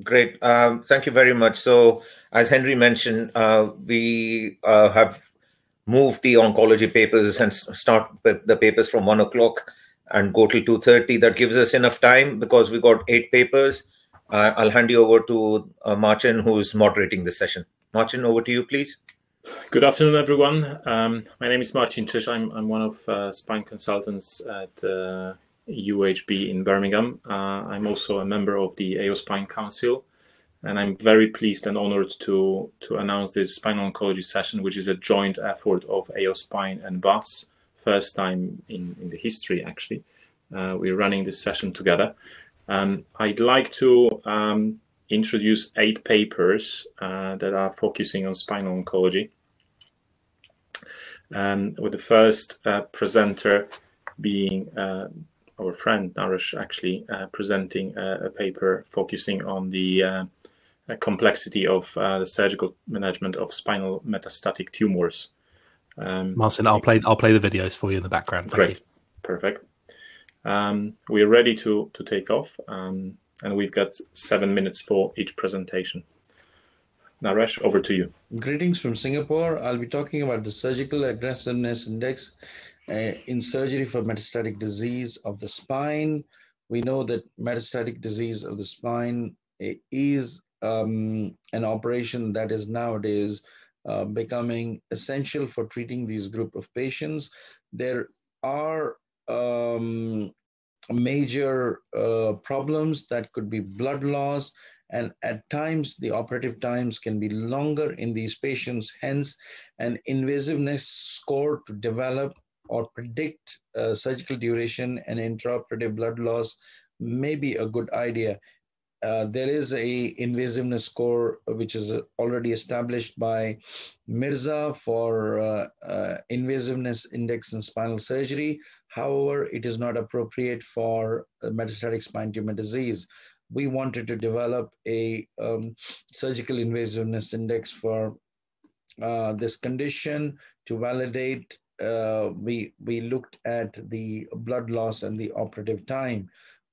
Great. Thank you very much. So, as Henry mentioned, we have moved the oncology papers and start the papers from 1 o'clock and go till 2:30. That gives us enough time because we got 8 papers. I'll hand you over to Martin, who's moderating the session. Martin, over to you, please. Good afternoon, everyone. My name is Martin Czysz. I'm one of spine consultants at UHB in Birmingham. I'm also a member of the AO Spine Council, and I'm very pleased and honored to announce this spinal oncology session, which is a joint effort of AO Spine and BUS. First time in the history, actually. We're running this session together. I'd like to introduce 8 papers that are focusing on spinal oncology. With the first presenter being our friend Naresh, actually presenting a paper focusing on the complexity of the surgical management of spinal metastatic tumors. Martin, I'll play the videos for you in the background. Great, perfect. We're ready to take off, and we've got 7 minutes for each presentation. Naresh, over to you. Greetings from Singapore. I'll be talking about the Surgical Aggressiveness Index in surgery for metastatic disease of the spine. We know that metastatic disease of the spine is an operation that is nowadays becoming essential for treating these group of patients. There are major problems that could be blood loss, and at times the operative times can be longer in these patients. Hence, an invasiveness score to develop or predict surgical duration and intraoperative blood loss may be a good idea. There is a invasiveness score which is already established by Mirza for invasiveness index in spinal surgery. However, it is not appropriate for metastatic spine tumor disease. We wanted to develop a surgical invasiveness index for this condition. To validate, we looked at the blood loss and the operative time.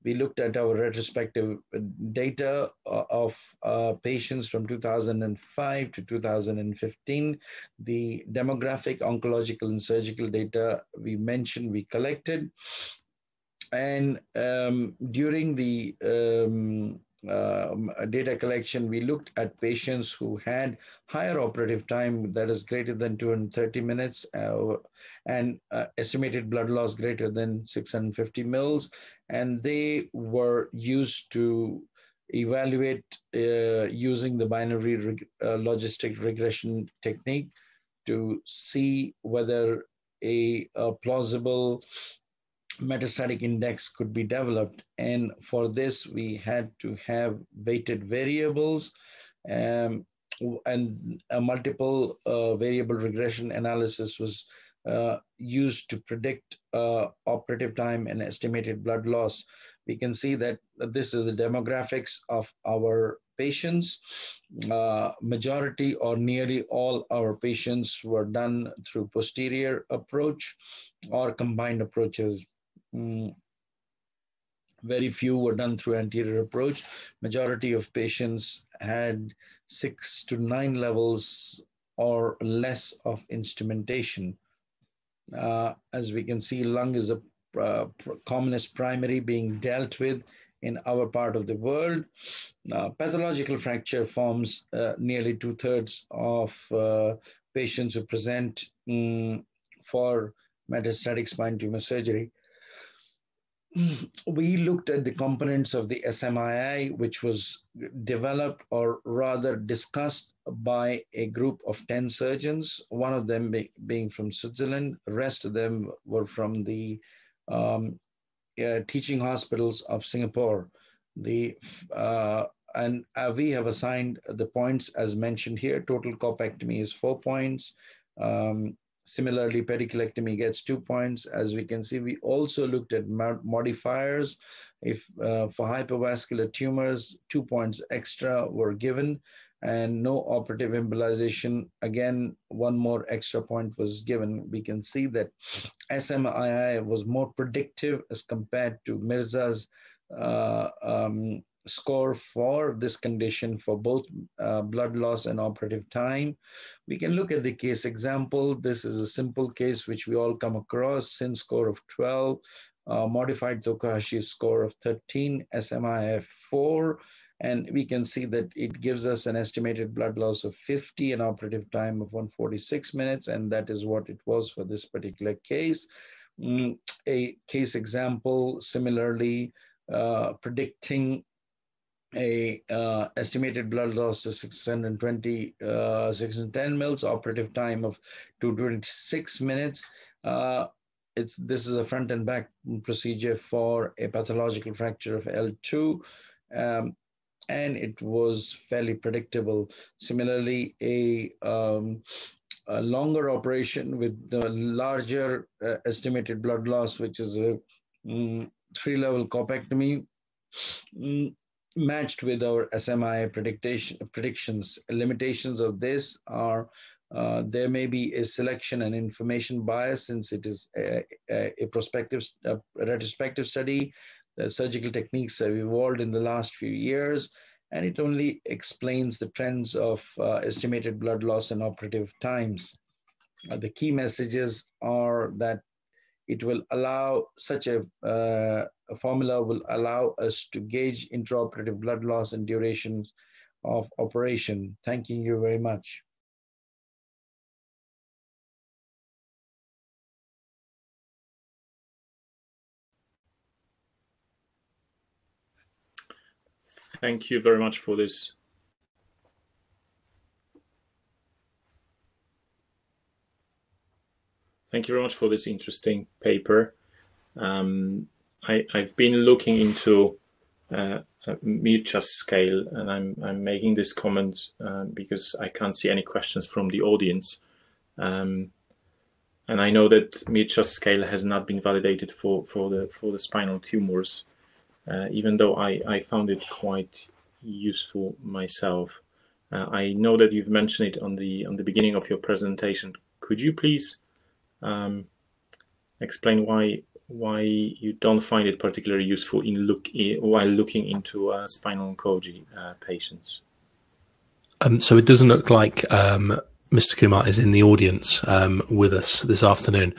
We looked at our retrospective data of patients from 2005 to 2015. The demographic, oncological, and surgical data we collected. And during the data collection, we looked at patients who had higher operative time, that is greater than 230 minutes, and estimated blood loss greater than 650 mils. And they were used to evaluate using the binary logistic regression technique to see whether a plausible metastatic index could be developed. And for this, we had to have weighted variables, and a multiple variable regression analysis was used to predict operative time and estimated blood loss. We can see that this is the demographics of our patients. Majority or nearly all our patients were done through posterior approach or combined approaches. Very few were done through anterior approach. Majority of patients had 6 to 9 levels or less of instrumentation. As we can see, lung is the commonest primary being dealt with in our part of the world. Pathological fracture forms nearly 2/3 of patients who present for metastatic spine tumor surgery. We looked at the components of the SMII, which was developed or rather discussed by a group of 10 surgeons, one of them being from Switzerland. The rest of them were from the teaching hospitals of Singapore. We have assigned the points as mentioned here. Total corpectomy is 4 points. Similarly, pediculectomy gets 2 points. As we can see, we also looked at modifiers. If for hypervascular tumors, 2 points extra were given, and no operative embolization, again, 1 more extra point was given. We can see that SMII was more predictive as compared to Mirza's score for this condition for both blood loss and operative time. We can look at the case example. This is a simple case which we all come across. SIN score of 12, modified Tokahashi score of 13, SMIF 4, and we can see that it gives us an estimated blood loss of 50, an operative time of 146 minutes, and that is what it was for this particular case. A case example similarly predicting a estimated blood loss of 620, 610 mils, operative time of 226 minutes. This is a front and back procedure for a pathological fracture of L2, and it was fairly predictable. Similarly, a longer operation with the larger estimated blood loss, which is a 3-level corpectomy, matched with our SMI predictions. Limitations of this are there may be a selection and information bias since it is a retrospective study. The surgical techniques have evolved in the last few years, and it only explains the trends of estimated blood loss and operative times. The key messages are that it will allow such a formula will allow us to gauge intraoperative blood loss and durations of operation. Thanking you very much. Thank you very much for this. Thank you very much for this interesting paper. I've been looking into Mircha's scale, and I'm making this comment because I can't see any questions from the audience. And I know that Mircha's scale has not been validated for the spinal tumors, even though I found it quite useful myself. I know that you've mentioned it on the beginning of your presentation. Could you please explain why you don't find it particularly useful while looking into spinal oncology patients? So it doesn't look like Mr. Kumar is in the audience with us this afternoon.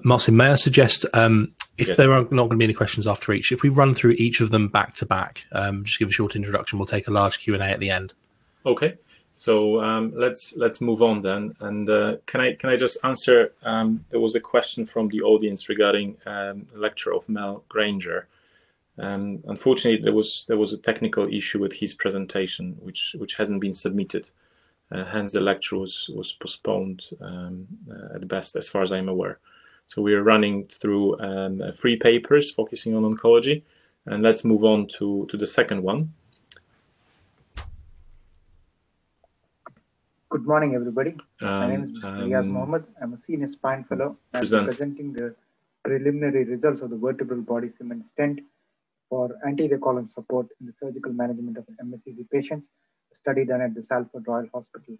Marcin, may I suggest, if Yes. there are not going to be any questions after each, if we run through each of them back to back, just give a short introduction, we'll take a large Q&A at the end. Okay, so let's move on then. And can I just answer? There was a question from the audience regarding the lecture of Mel Granger. Unfortunately, there was a technical issue with his presentation, which hasn't been submitted. Hence, the lecture was postponed at best, as far as I'm aware. So we are running through 3 papers focusing on oncology, and let's move on to the second one. Good morning, everybody. My name is Mr. Riaz Mohammed. I'm a senior spine fellow. I'm presenting the preliminary results of the vertebral body cement stent for anterior column support in the surgical management of MSCC patients, a study done at the Salford Royal Hospital.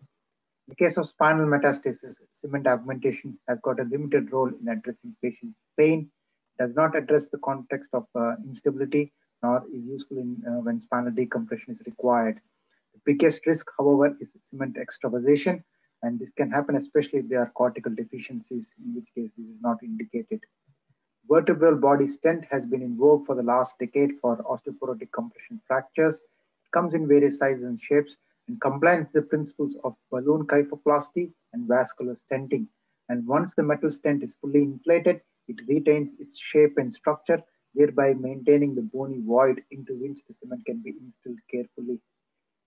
In the case of spinal metastasis, cement augmentation has got a limited role in addressing patients' pain, does not address the context of instability, nor is useful when spinal decompression is required. The biggest risk, however, is cement extravasation, and this can happen especially if there are cortical deficiencies, in which case this is not indicated. Vertebral body stent has been in vogue for the last decade for osteoporotic compression fractures. It comes in various sizes and shapes and combines the principles of balloon kyphoplasty and vascular stenting. And once the metal stent is fully inflated, it retains its shape and structure, thereby maintaining the bony void into which the cement can be instilled carefully.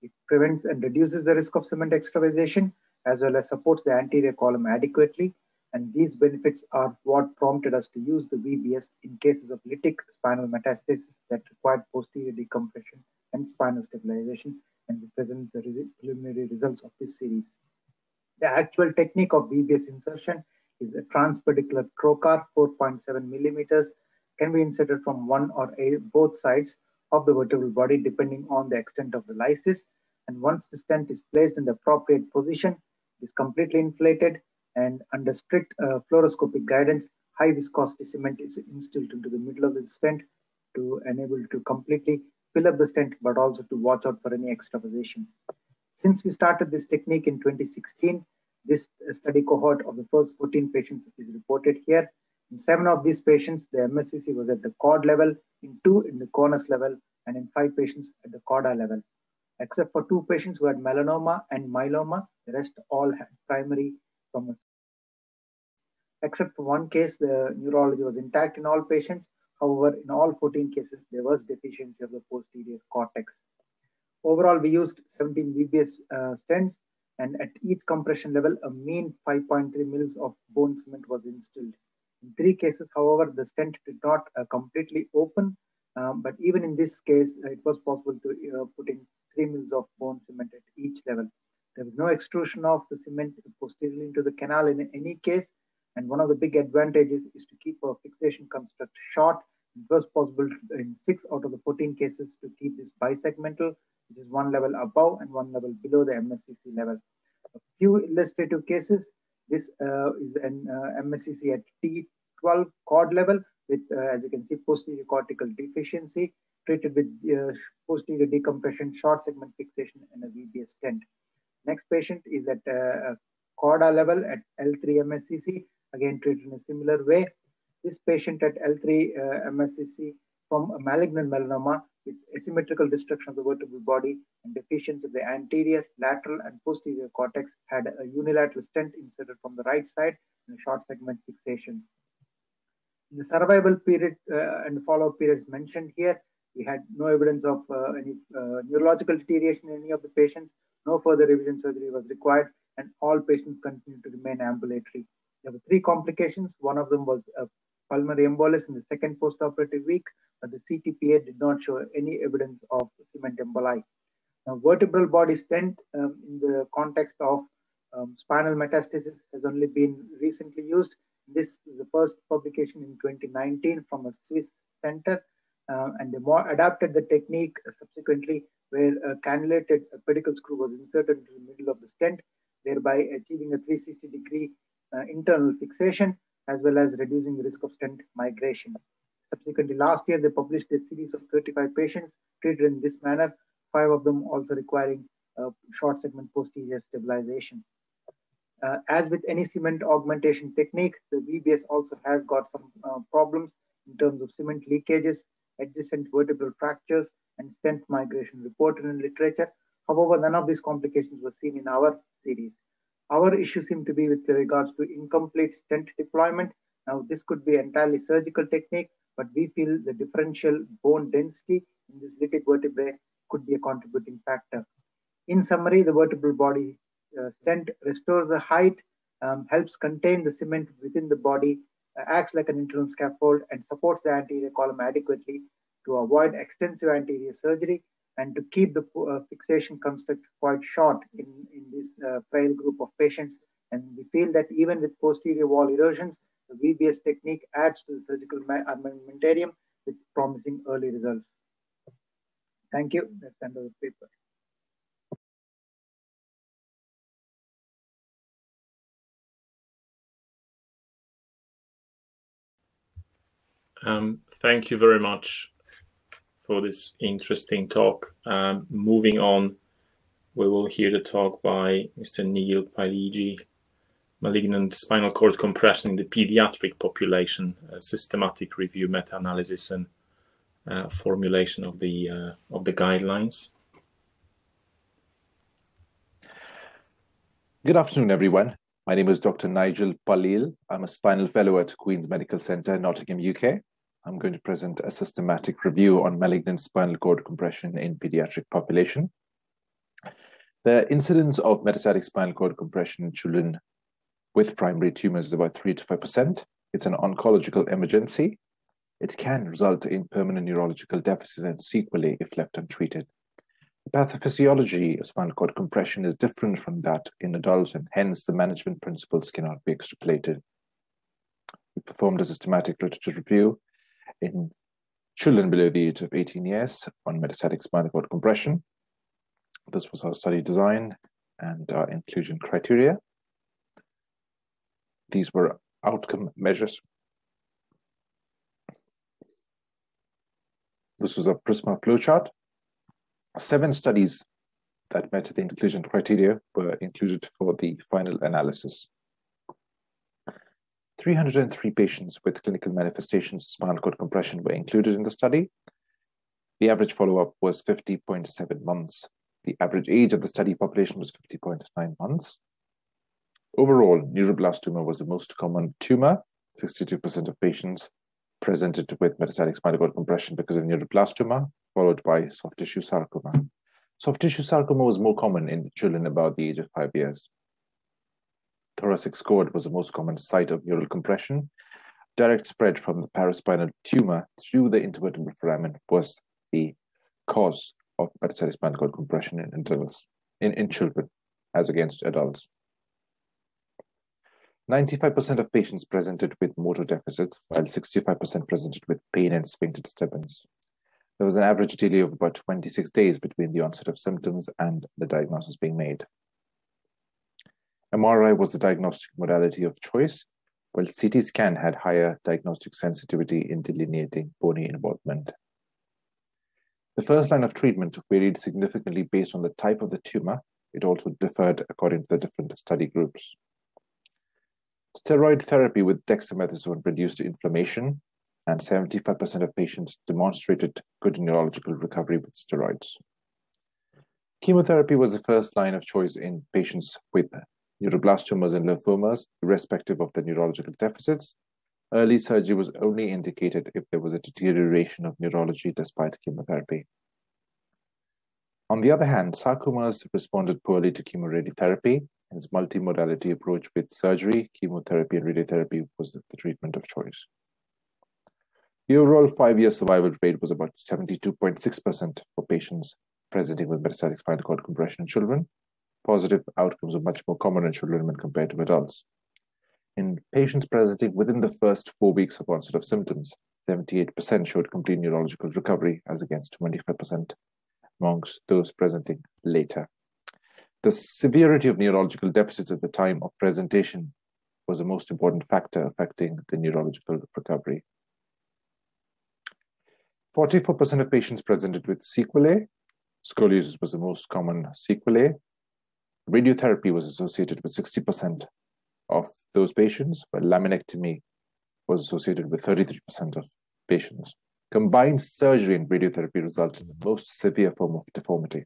It prevents and reduces the risk of cement extravasation, as well as supports the anterior column adequately. And these benefits are what prompted us to use the VBS in cases of lytic spinal metastasis that required posterior decompression and spinal stabilization. And we present the preliminary results of this series. The actual technique of VBS insertion is a transpedicular trocar, 4.7 millimeters, can be inserted from one or both sides of the vertebral body depending on the extent of the lysis. And once the stent is placed in the appropriate position, it is completely inflated, and under strict fluoroscopic guidance, high viscosity cement is instilled into the middle of the stent to enable to completely fill up the stent, but also to watch out for any extravasation. Since we started this technique in 2016, this study cohort of the first 14 patients is reported here. In 7 of these patients, the MSCC was at the cord level, in 2 in the conus level, and in 5 patients at the cauda level. Except for 2 patients who had melanoma and myeloma, the rest all had primary from. Except for 1 case, the neurology was intact in all patients. However, in all 14 cases, there was deficiency of the posterior cortex. Overall, we used 17 VBS stents, and at each compression level, a mean 5.3 mils of bone cement was instilled. In 3 cases, however, the stent did not completely open, but even in this case, it was possible to put in 3 mils of bone cement at each level. There was no extrusion of the cement posteriorly into the canal in any case, and one of the big advantages is to keep a fixation construct short. It was possible in 6 out of the 14 cases to keep this bisegmental, which is 1 level above and 1 level below the MSCC level. A few illustrative cases. This is an MSCC at T12 cord level with, as you can see, posterior cortical deficiency, treated with posterior decompression, short segment fixation, and a VBS stent. Next patient is at cauda level at L3 MSCC, again treated in a similar way. This patient at L3 MSCC from a malignant melanoma with asymmetrical destruction of the vertebral body and deficiency of the anterior, lateral, and posterior cortex had a unilateral stent inserted from the right side and a short segment fixation. In the survival period and follow-up periods mentioned here, we had no evidence of any neurological deterioration in any of the patients. No further revision surgery was required, and all patients continued to remain ambulatory. There were 3 complications. One of them was a pulmonary embolus in the 2nd postoperative week, but the CTPA did not show any evidence of cement emboli. Now, vertebral body stent in the context of spinal metastasis has only been recently used. This is the first publication in 2019 from a Swiss center, and they more adapted the technique subsequently, where a cannulated pedicle screw was inserted into the middle of the stent, thereby achieving a 360-degree internal fixation, as well as reducing the risk of stent migration. Subsequently, last year, they published a series of 35 patients treated in this manner, 5 of them also requiring short segment posterior stabilization. As with any cement augmentation technique, the VBS also has got some problems in terms of cement leakages, adjacent vertebral fractures, and stent migration reported in literature. However, none of these complications were seen in our series. Our issue seemed to be with regards to incomplete stent deployment. Now, this could be entirely surgical technique, but we feel the differential bone density in this lytic vertebrae could be a contributing factor. In summary, the vertebral body stent restores the height, helps contain the cement within the body, acts like an internal scaffold, and supports the anterior column adequately to avoid extensive anterior surgery and to keep the fixation construct quite short in this frail group of patients. And we feel that even with posterior wall erosions, the VBS technique adds to the surgical armamentarium with promising early results. Thank you. That's the end of the paper. Thank you very much for this interesting talk. Moving on, we will hear the talk by Mr. Neil Paligi, Malignant Spinal Cord Compression in the Pediatric Population, a systematic review, meta-analysis, and formulation of the guidelines. Good afternoon, everyone. My name is Dr. Nigel Palil. I'm a spinal fellow at Queen's Medical Centre, Nottingham, UK. I'm going to present a systematic review on malignant spinal cord compression in pediatric population. The incidence of metastatic spinal cord compression in children with primary tumors is about 3 to 5%. It's an oncological emergency. It can result in permanent neurological deficit and sequelae if left untreated. The pathophysiology of spinal cord compression is different from that in adults, and hence the management principles cannot be extrapolated. We performed a systematic literature review in children below the age of 18 years on metastatic spinal cord compression. This was our study design and our inclusion criteria. These were outcome measures. This was a Prisma flowchart. 7 studies that met the inclusion criteria were included for the final analysis. 303 patients with clinical manifestations of spinal cord compression were included in the study. The average follow-up was 50.7 months. The average age of the study population was 50.9 months. Overall, neuroblastoma was the most common tumor. 62% of patients presented with metastatic spinal cord compression because of neuroblastoma, followed by soft tissue sarcoma. Soft tissue sarcoma was more common in children about the age of 5 years. Thoracic scored was the most common site of neural compression. Direct spread from the paraspinal tumor through the intervertebral foramen was the cause of metastatic spinal cord compression in adults, in children, as against adults. 95% of patients presented with motor deficits, while 65% presented with pain and sphincter disturbance. There was an average delay of about 26 days between the onset of symptoms and the diagnosis being made. MRI was the diagnostic modality of choice, while CT scan had higher diagnostic sensitivity in delineating bony involvement. The first line of treatment varied significantly based on the type of the tumor. It also differed according to the different study groups. Steroid therapy with dexamethasone reduced inflammation, and 75% of patients demonstrated good neurological recovery with steroids. Chemotherapy was the first line of choice in patients with neuroblastomas and lymphomas, irrespective of the neurological deficits. Early surgery was only indicated if there was a deterioration of neurology despite chemotherapy. On the other hand, sarcomas responded poorly to chemoradiotherapy. Hence, multimodality approach with surgery, chemotherapy, and radiotherapy was the treatment of choice. The overall 5-year survival rate was about 72.6% for patients presenting with metastatic spinal cord compression in children. Positive outcomes are much more common in children when compared to adults. In patients presenting within the first 4 weeks of onset of symptoms, 78% showed complete neurological recovery as against 25% amongst those presenting later. The severity of neurological deficits at the time of presentation was the most important factor affecting the neurological recovery. 44% of patients presented with sequelae. Scoliosis was the most common sequelae. Radiotherapy was associated with 60% of those patients, while laminectomy was associated with 33% of patients. Combined surgery and radiotherapy resulted in the most severe form of deformity.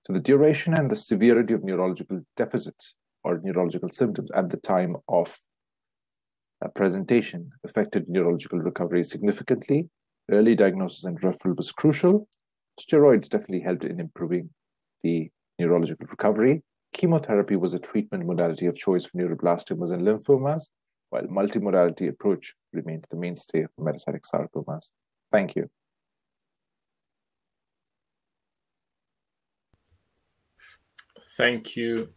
So the duration and the severity of neurological deficits or neurological symptoms at the time of presentation affected neurological recovery significantly. Early diagnosis and referral was crucial. Steroids definitely helped in improving the neurological recovery. Chemotherapy was a treatment modality of choice for neuroblastomas and lymphomas, while multimodality approach remained the mainstay for metastatic sarcomas. Thank you. Thank you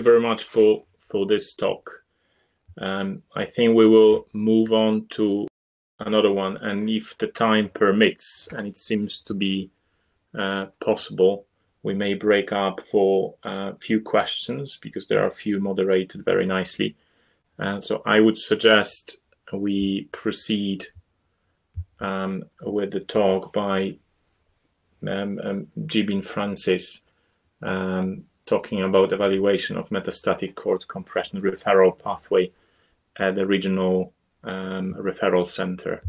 very much for this talk. I think we will move on to another one, and if the time permits, and it seems to be possible, we may break up for a few questions because there are a few moderated very nicely. So I would suggest we proceed with the talk by Jibin Francis, talking about evaluation of metastatic cord compression referral pathway at the regional referral center.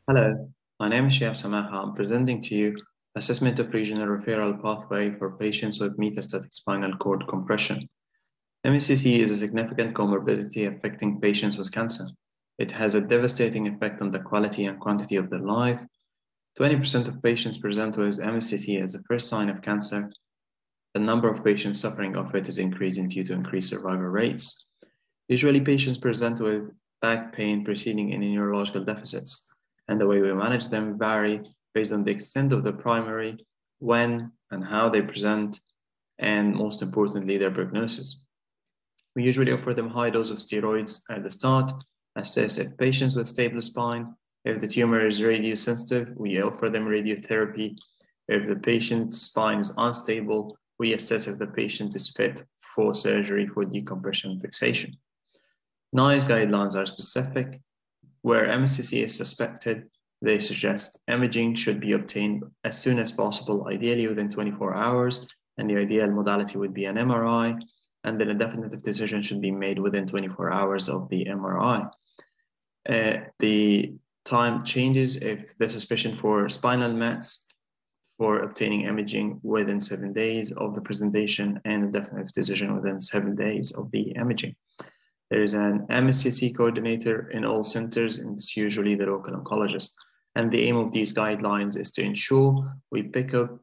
Hello, my name is Shihab Samaha. I'm presenting to you assessment of regional referral pathway for patients with metastatic spinal cord compression. MSCC is a significant comorbidity affecting patients with cancer. It has a devastating effect on the quality and quantity of their life. 20% of patients present with MSCC as the first sign of cancer. The number of patients suffering of it is increasing due to increased survival rates. Usually patients present with back pain preceding any neurological deficits, and the way we manage them vary based on the extent of the primary, when and how they present, and most importantly, their prognosis. We usually offer them high dose of steroids at the start, assess if patients with stable spine. If the tumor is radiosensitive, we offer them radiotherapy. If the patient's spine is unstable, we assess if the patient is fit for surgery for decompression fixation. NICE guidelines are specific. Where MSCC is suspected, They suggest imaging should be obtained as soon as possible, ideally within 24 hours, and the ideal modality would be an MRI, and then a definitive decision should be made within 24 hours of the MRI. The time changes if the suspicion for spinal mets for obtaining imaging within 7 days of the presentation, and a definitive decision within 7 days of the imaging. There is an MSCC coordinator in all centers, and it's usually the local oncologist. And the aim of these guidelines is to ensure we pick up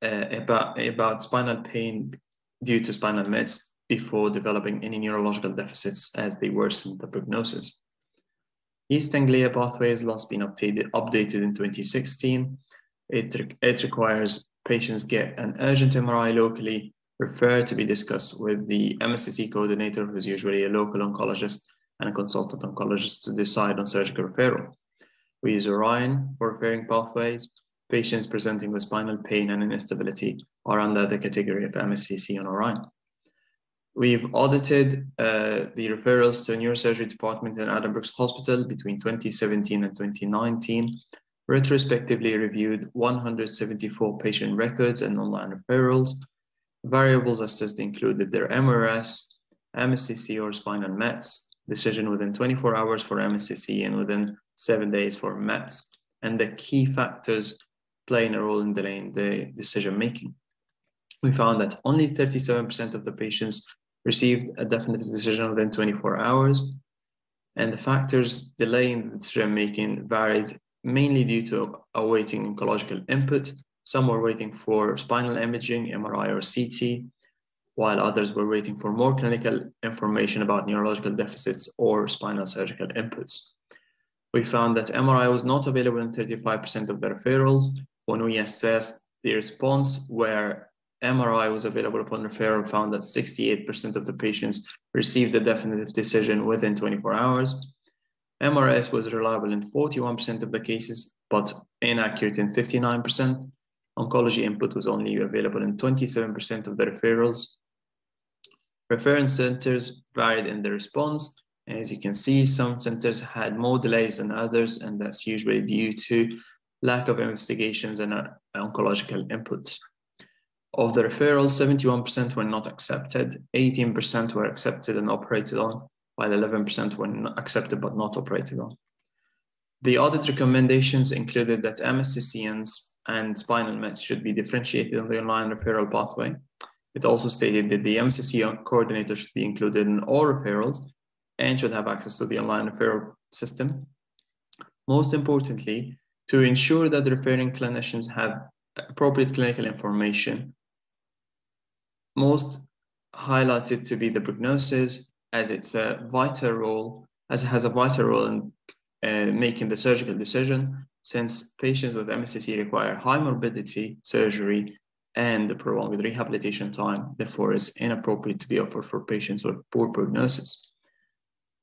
about spinal pain due to spinal mets before developing any neurological deficits as they worsen the prognosis. East Anglia pathway has last been updated in 2016. It requires patients get an urgent MRI locally, refer to be discussed with the MSCC coordinator, who is usually a local oncologist, and a consultant oncologist to decide on surgical referral. We use Orion for referring pathways. Patients presenting with spinal pain and instability are under the category of MSCC on Orion. We've audited the referrals to a neurosurgery department in Addenbrooke's Hospital between 2017 and 2019, retrospectively reviewed 174 patient records and online referrals. Variables assessed included their MRS, MSCC or spinal mets, decision within 24 hours for MSCC and within 7 days for mets, and the key factors playing a role in delaying the decision-making. We found that only 37% of the patients received a definitive decision within 24 hours, and the factors delaying the decision-making varied mainly due to awaiting oncological input. Some were waiting for spinal imaging, MRI or CT, while others were waiting for more clinical information about neurological deficits or spinal surgical inputs. We found that MRI was not available in 35% of the referrals. When we assessed the response where MRI was available upon referral, found that 68% of the patients received a definitive decision within 24 hours. MRS was reliable in 41% of the cases, but inaccurate in 59%. Oncology input was only available in 27% of the referrals. Reference centers varied in the response. As you can see, some centers had more delays than others, and that's usually due to lack of investigations and oncological inputs. Of the referrals, 71% were not accepted, 18% were accepted and operated on, while 11% were not accepted but not operated on. The audit recommendations included that MSCCNs and spinal mets should be differentiated on the online referral pathway. It also stated that the MSCC coordinator should be included in all referrals and should have access to the online referral system. Most importantly, to ensure that the referring clinicians have appropriate clinical information, most highlighted to be the prognosis, as it's a vital role, as it has a vital role in making the surgical decision, since patients with MSCC require high morbidity, surgery, and the prolonged rehabilitation time. Therefore, it's inappropriate to be offered for patients with poor prognosis.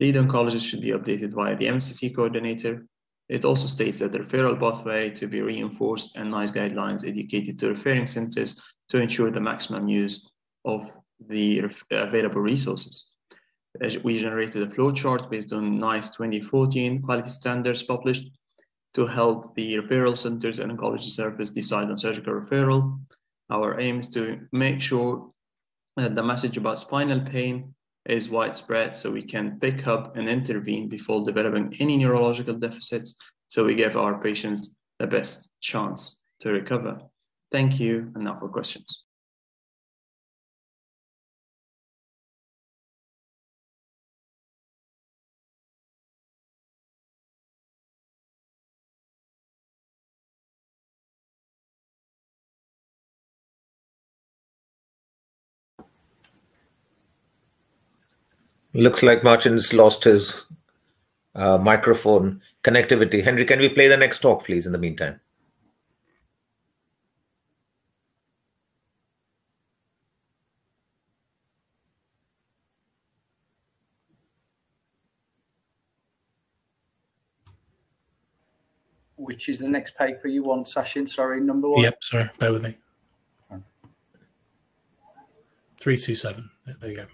Lead oncologists should be updated via the MSCC coordinator. It also states that the referral pathway to be reinforced and NICE guidelines educated to referring centers to ensure the maximum use of the available resources. We generated a flowchart based on NICE 2014 quality standards published to help the referral centers and oncology service decide on surgical referral. Our aim is to make sure that the message about spinal pain is widespread so we can pick up and intervene before developing any neurological deficits, so we give our patients the best chance to recover. Thank you, and now for questions. Looks like Martin's lost his microphone connectivity. Henry, can we play the next talk, please, in the meantime? Which is the next paper you want, Sachin? Sorry, number one? Yep, sorry, bear with me. 327, there you go.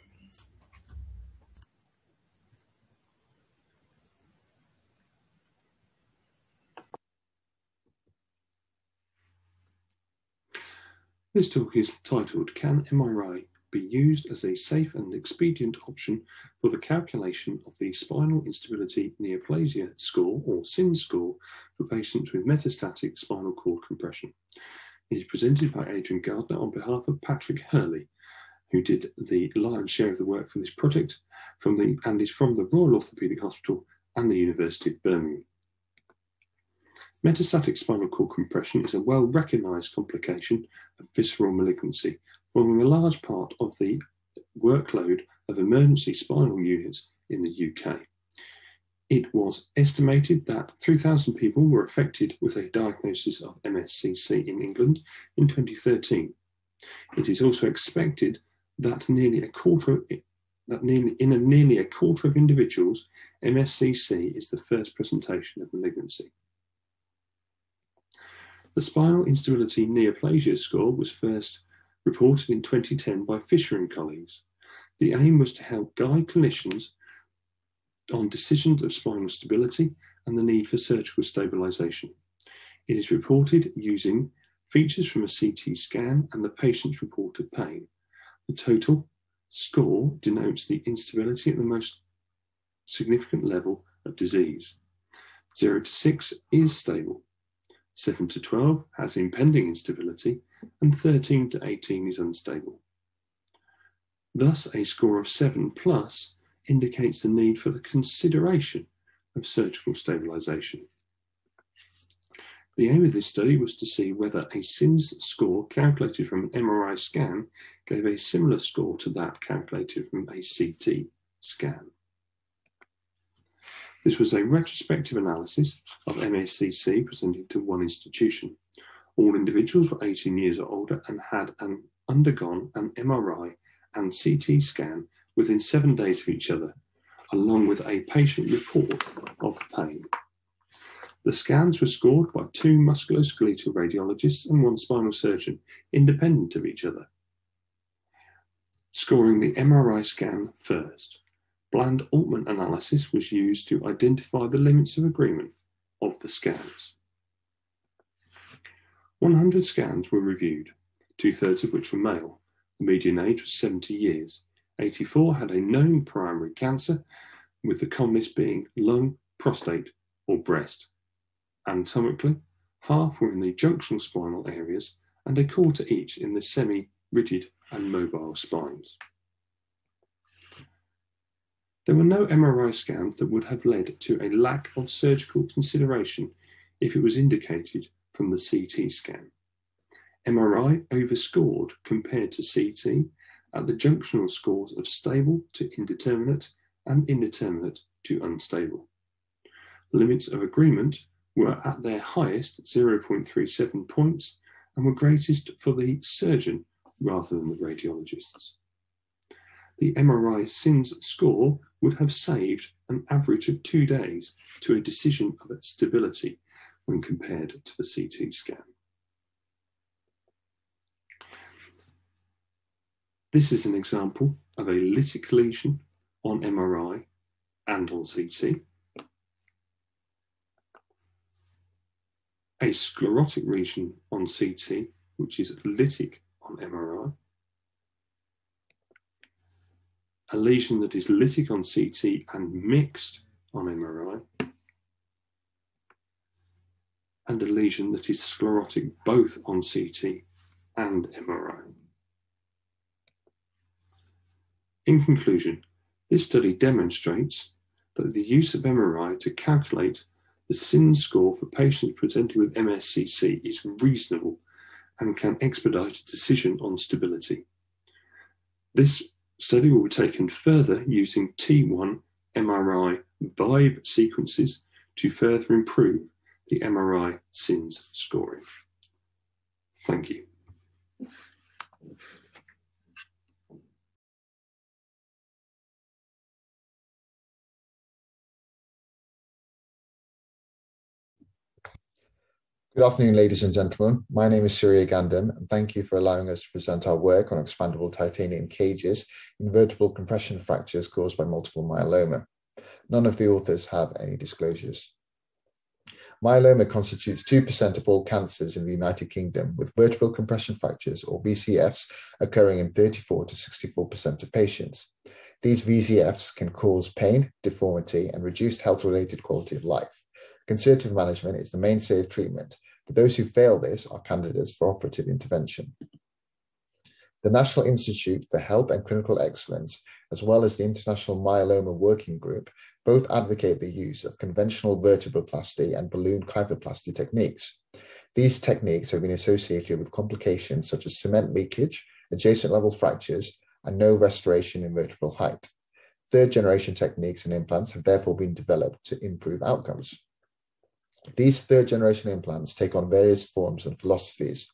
This talk is titled, Can MRI be used as a safe and expedient option for the calculation of the Spinal Instability Neoplasia score, or SIN score, for patients with metastatic spinal cord compression? It is presented by Adrian Gardner on behalf of Patrick Hurley, who did the lion's share of the work for this project and is from the Royal Orthopaedic Hospital and the University of Birmingham. Metastatic spinal cord compression is a well-recognised complication of visceral malignancy, forming a large part of the workload of emergency spinal units in the UK. It was estimated that 3,000 people were affected with a diagnosis of MSCC in England in 2013. It is also expected that in nearly a quarter of individuals, MSCC is the first presentation of malignancy. The Spinal Instability Neoplasia score was first reported in 2010 by Fisher and colleagues. The aim was to help guide clinicians on decisions of spinal stability and the need for surgical stabilisation. It is reported using features from a CT scan and the patient's reported pain. The total score denotes the instability at the most significant level of disease. 0 to 6 is stable. 7 to 12 has impending instability, and 13 to 18 is unstable. Thus, a score of 7+ indicates the need for the consideration of surgical stabilisation. The aim of this study was to see whether a SINS score calculated from an MRI scan gave a similar score to that calculated from a CT scan. This was a retrospective analysis of MSCC presented to one institution. All individuals were 18 years or older and had undergone an MRI and CT scan within 7 days of each other, along with a patient report of pain. The scans were scored by 2 musculoskeletal radiologists and 1 spinal surgeon, independent of each other. Scoring the MRI scan first. Bland-Altman analysis was used to identify the limits of agreement of the scans. 100 scans were reviewed, 2/3 of which were male. The median age was 70 years. 84 had a known primary cancer, with the commonest being lung, prostate, or breast. Anatomically, half were in the junctional spinal areas and a quarter each in the semi-rigid and mobile spines. There were no MRI scans that would have led to a lack of surgical consideration if it was indicated from the CT scan. MRI overscored compared to CT at the junctional scores of stable to indeterminate and indeterminate to unstable. Limits of agreement were at their highest 0.37 points and were greatest for the surgeon rather than the radiologists. The MRI SINS score would have saved an average of 2 days to a decision of its stability when compared to the CT scan. This is an example of a lytic lesion on MRI and on CT, a sclerotic region on CT, which is lytic on MRI, a lesion that is lytic on CT and mixed on MRI, and a lesion that is sclerotic both on CT and MRI. In conclusion, this study demonstrates that the use of MRI to calculate the SINS score for patients presenting with MSCC is reasonable and can expedite a decision on stability. This study will be taken further using T1 MRI VIBE sequences to further improve the MRI SINS scoring. Thank you. Good afternoon, ladies and gentlemen. My name is Surya Gandham, and thank you for allowing us to present our work on expandable titanium cages in vertebral compression fractures caused by multiple myeloma. None of the authors have any disclosures. Myeloma constitutes 2% of all cancers in the United Kingdom, with vertebral compression fractures, or VCFs, occurring in 34 to 64% of patients. These VCFs can cause pain, deformity, and reduced health-related quality of life. Conservative management is the mainstay of treatment, but those who fail this are candidates for operative intervention. The National Institute for Health and Clinical Excellence, as well as the International Myeloma Working Group, both advocate the use of conventional vertebroplasty and balloon kyphoplasty techniques. These techniques have been associated with complications such as cement leakage, adjacent level fractures, and no restoration in vertebral height. Third-generation techniques and implants have therefore been developed to improve outcomes. These third-generation implants take on various forms and philosophies.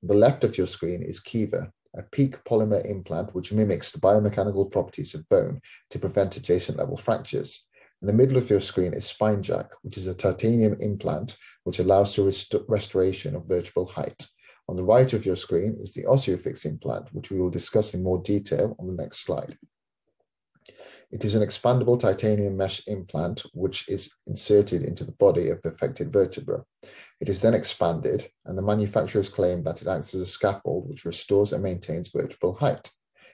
On the left of your screen is Kiva, a peak polymer implant which mimics the biomechanical properties of bone to prevent adjacent level fractures. In the middle of your screen is SpineJack, which is a titanium implant which allows the restoration of vertebral height. On the right of your screen is the OsseoFix implant, which we will discuss in more detail on the next slide. It is an expandable titanium mesh implant which is inserted into the body of the affected vertebra. It is then expanded, and the manufacturers claim that it acts as a scaffold which restores and maintains vertebral height.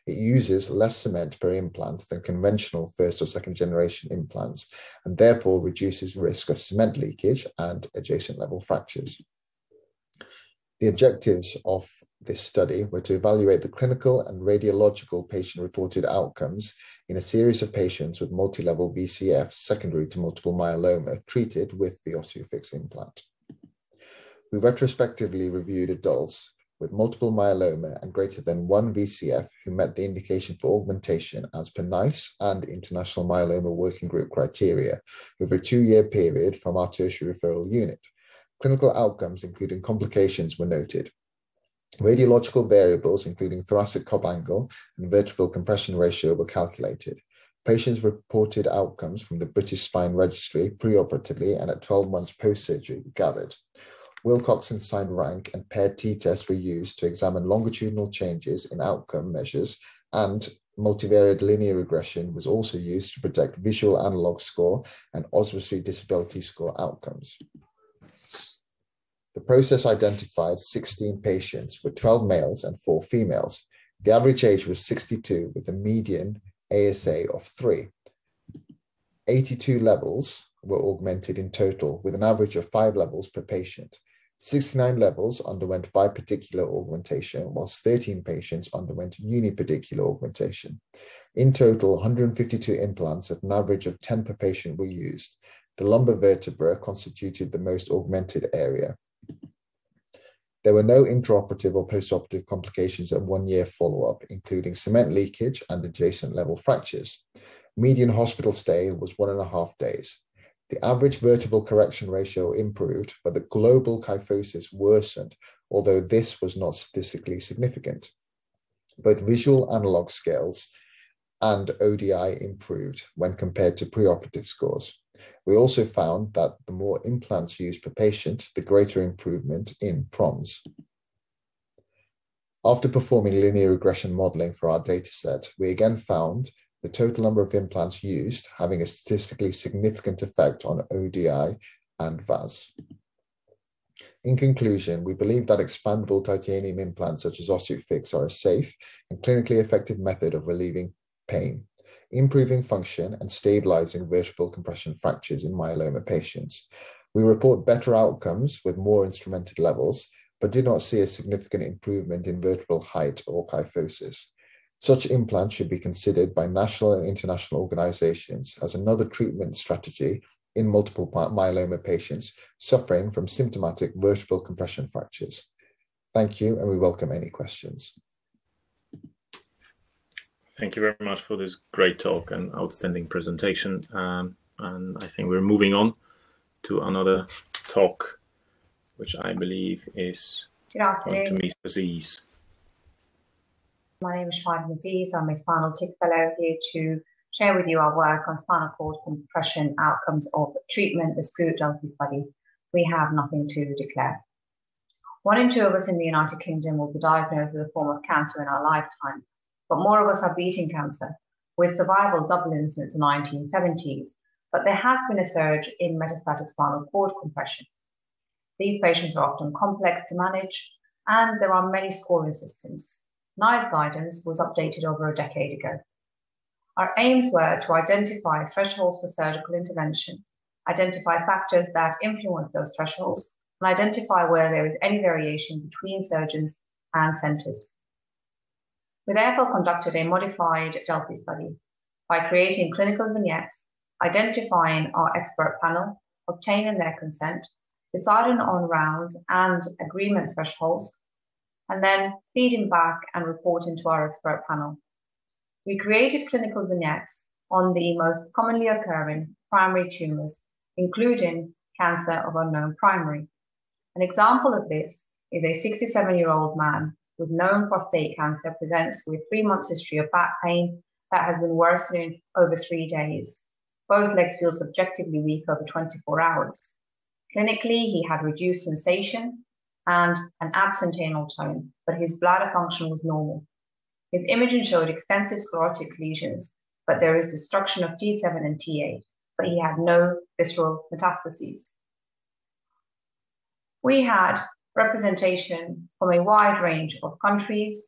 It uses less cement per implant than conventional first or second generation implants, and therefore reduces risk of cement leakage and adjacent level fractures. The objectives of this study were to evaluate the clinical and radiological patient-reported outcomes in a series of patients with multi-level VCF secondary to multiple myeloma treated with the OsseoFix implant. We retrospectively reviewed adults with multiple myeloma and greater than one VCF who met the indication for augmentation as per NICE and International Myeloma Working Group criteria over a 2-year period from our tertiary referral unit. Clinical outcomes, including complications, were noted. Radiological variables, including thoracic Cobb angle and vertebral compression ratio, were calculated. Patients reported outcomes from the BritSpine registry preoperatively and at 12 months post-surgery were gathered. Wilcoxon-signed rank and paired t-tests were used to examine longitudinal changes in outcome measures, and multivariate linear regression was also used to predict visual analog score and Oswestry disability score outcomes. The process identified 16 patients with 12 males and 4 females. The average age was 62 with a median ASA of 3. 82 levels were augmented in total with an average of 5 levels per patient. 69 levels underwent biparticular augmentation, whilst 13 patients underwent uniparticular augmentation. In total, 152 implants at an average of 10 per patient were used. The lumbar vertebra constituted the most augmented area. There were no intraoperative or postoperative complications at 1-year follow-up, including cement leakage and adjacent level fractures. Median hospital stay was 1.5 days. The average vertebral correction ratio improved, but the global kyphosis worsened, although this was not statistically significant. Both visual analog scales and ODI improved when compared to preoperative scores. We also found that the more implants used per patient, the greater improvement in PROMs. After performing linear regression modeling for our dataset, we again found the total number of implants used having a statistically significant effect on ODI and VAS. In conclusion, we believe that expandable titanium implants such as OsseoFix are a safe and clinically effective method of relieving pain, improving function, and stabilizing vertebral compression fractures in myeloma patients. We report better outcomes with more instrumented levels, but did not see a significant improvement in vertebral height or kyphosis. Such implants should be considered by national and international organizations as another treatment strategy in multiple myeloma patients suffering from symptomatic vertebral compression fractures. Thank you, and we welcome any questions. Thank you very much for this great talk and outstanding presentation. And I think we're moving on to another talk, which I believe is going to Ms. Aziz. My name is Shahid Aziz. I'm a Spinal TIC Fellow here to share with you our work on spinal cord compression outcomes of treatment, this group Delphi study. We have nothing to declare. 1 in 2 of us in the United Kingdom will be diagnosed with a form of cancer in our lifetime, but more of us are beating cancer, with survival doubling since the 1970s. But there has been a surge in metastatic spinal cord compression. These patients are often complex to manage, and there are many scoring systems. NICE guidance was updated over a decade ago. Our aims were to identify thresholds for surgical intervention, identify factors that influence those thresholds, and identify where there is any variation between surgeons and centres. We therefore conducted a modified Delphi study by creating clinical vignettes, identifying our expert panel, obtaining their consent, deciding on rounds and agreement thresholds, and then feeding back and reporting to our expert panel. We created clinical vignettes on the most commonly occurring primary tumours, including cancer of unknown primary. An example of this is a 67-year-old man with known prostate cancer presents with 3 months history of back pain that has been worsening over 3 days. Both legs feel subjectively weak over 24 hours. Clinically, he had reduced sensation and an absent anal tone, but his bladder function was normal. His imaging showed extensive sclerotic lesions, but there is destruction of T7 and T8, but he had no visceral metastases. We had representation from a wide range of countries.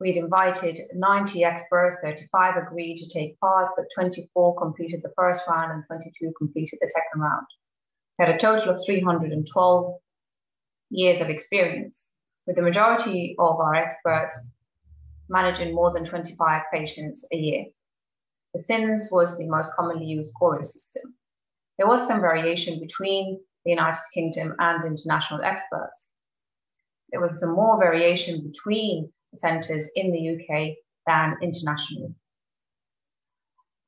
We'd invited 90 experts, 35 agreed to take part, but 24 completed the first round and 22 completed the second round. We had a total of 312 years of experience, with the majority of our experts managing more than 25 patients a year. The SINS was the most commonly used scoring system. There was some variation between the United Kingdom and international experts. There was some more variation between centres in the UK than internationally.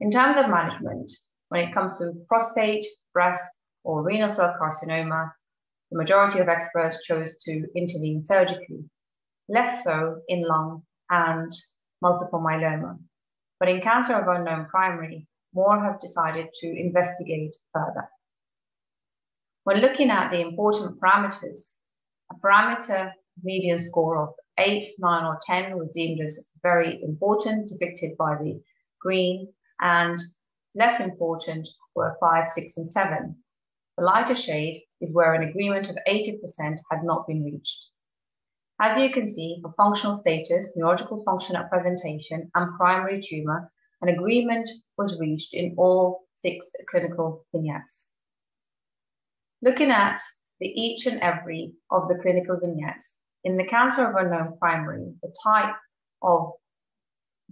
In terms of management, when it comes to prostate, breast, or renal cell carcinoma, the majority of experts chose to intervene surgically, less so in lung and multiple myeloma. But in cancer of unknown primary, more have decided to investigate further. When looking at the important parameters, a parameter median score of 8, 9, or 10 was deemed as very important, depicted by the green, and less important were 5, 6, and 7. The lighter shade is where an agreement of 80% had not been reached. As you can see, for functional status, neurological function at presentation, and primary tumour, an agreement was reached in all 6 clinical vignettes. Looking at each and every of the clinical vignettes, in the cancer of unknown primary, the type of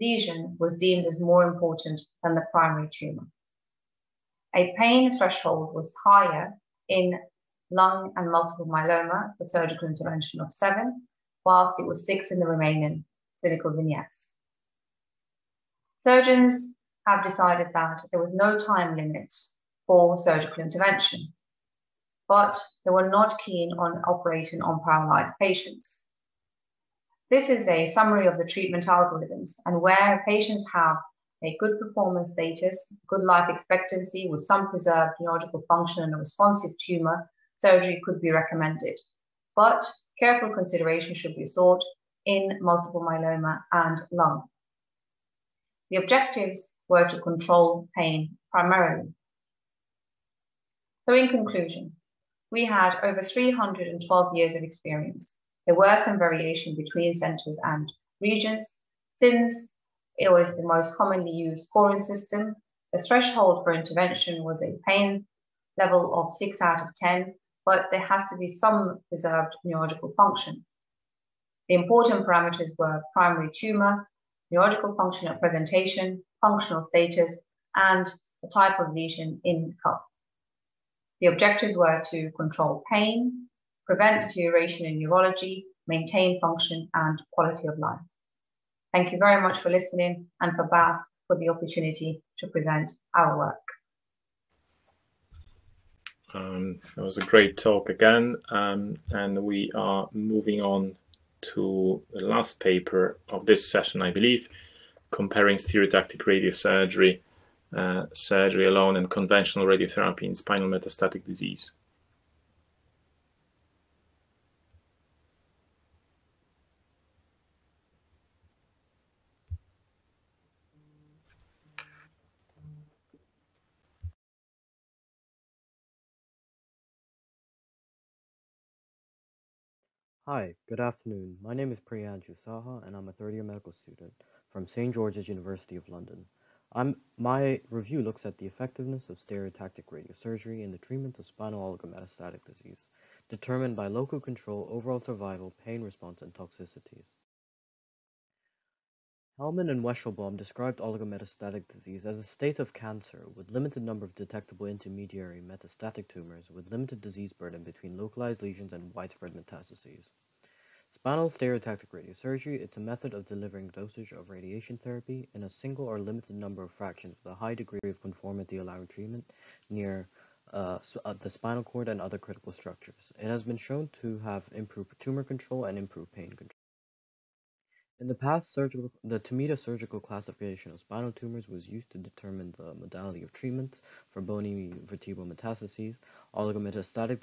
lesion was deemed as more important than the primary tumour. A pain threshold was higher in lung and multiple myeloma for surgical intervention of 7, whilst it was 6 in the remaining clinical vignettes. Surgeons have decided that there was no time limit for surgical intervention, but they were not keen on operating on paralyzed patients. This is a summary of the treatment algorithms, and where patients have a good performance status, good life expectancy with some preserved neurological function and a responsive tumour, surgery could be recommended. But careful consideration should be sought in multiple myeloma and lung. The objectives were to control pain primarily. So in conclusion, we had over 312 years of experience. There were some variation between centres and regions. Since it was the most commonly used scoring system, the threshold for intervention was a pain level of 6 out of 10, but there has to be some preserved neurological function. The important parameters were primary tumour, neurological function at presentation, functional status, and the type of lesion in cup. The objectives were to control pain, prevent deterioration in neurology, maintain function and quality of life. Thank you very much for listening, and for Bas for the opportunity to present our work. It was a great talk again, and we are moving on to the last paper of this session, I believe, comparing stereotactic radiosurgery, surgery alone, and conventional radiotherapy in spinal metastatic disease. Hi, good afternoon. My name is Priyanshu Saha, and I'm a third-year medical student from St. George's University of London. My review looks at the effectiveness of stereotactic radiosurgery in the treatment of spinal oligometastatic disease, determined by local control, overall survival, pain response, and toxicities. Hellman and Weschelbaum described oligometastatic disease as a state of cancer with limited number of detectable intermediary metastatic tumors with limited disease burden between localized lesions and widespread metastases. Spinal stereotactic radiosurgery is a method of delivering dosage of radiation therapy in a single or limited number of fractions with a high degree of conformity allowing treatment near the spinal cord and other critical structures. It has been shown to have improved tumor control and improved pain control. In the past, the Tomita surgical classification of spinal tumors was used to determine the modality of treatment for bony vertebral metastases. Oligometastatic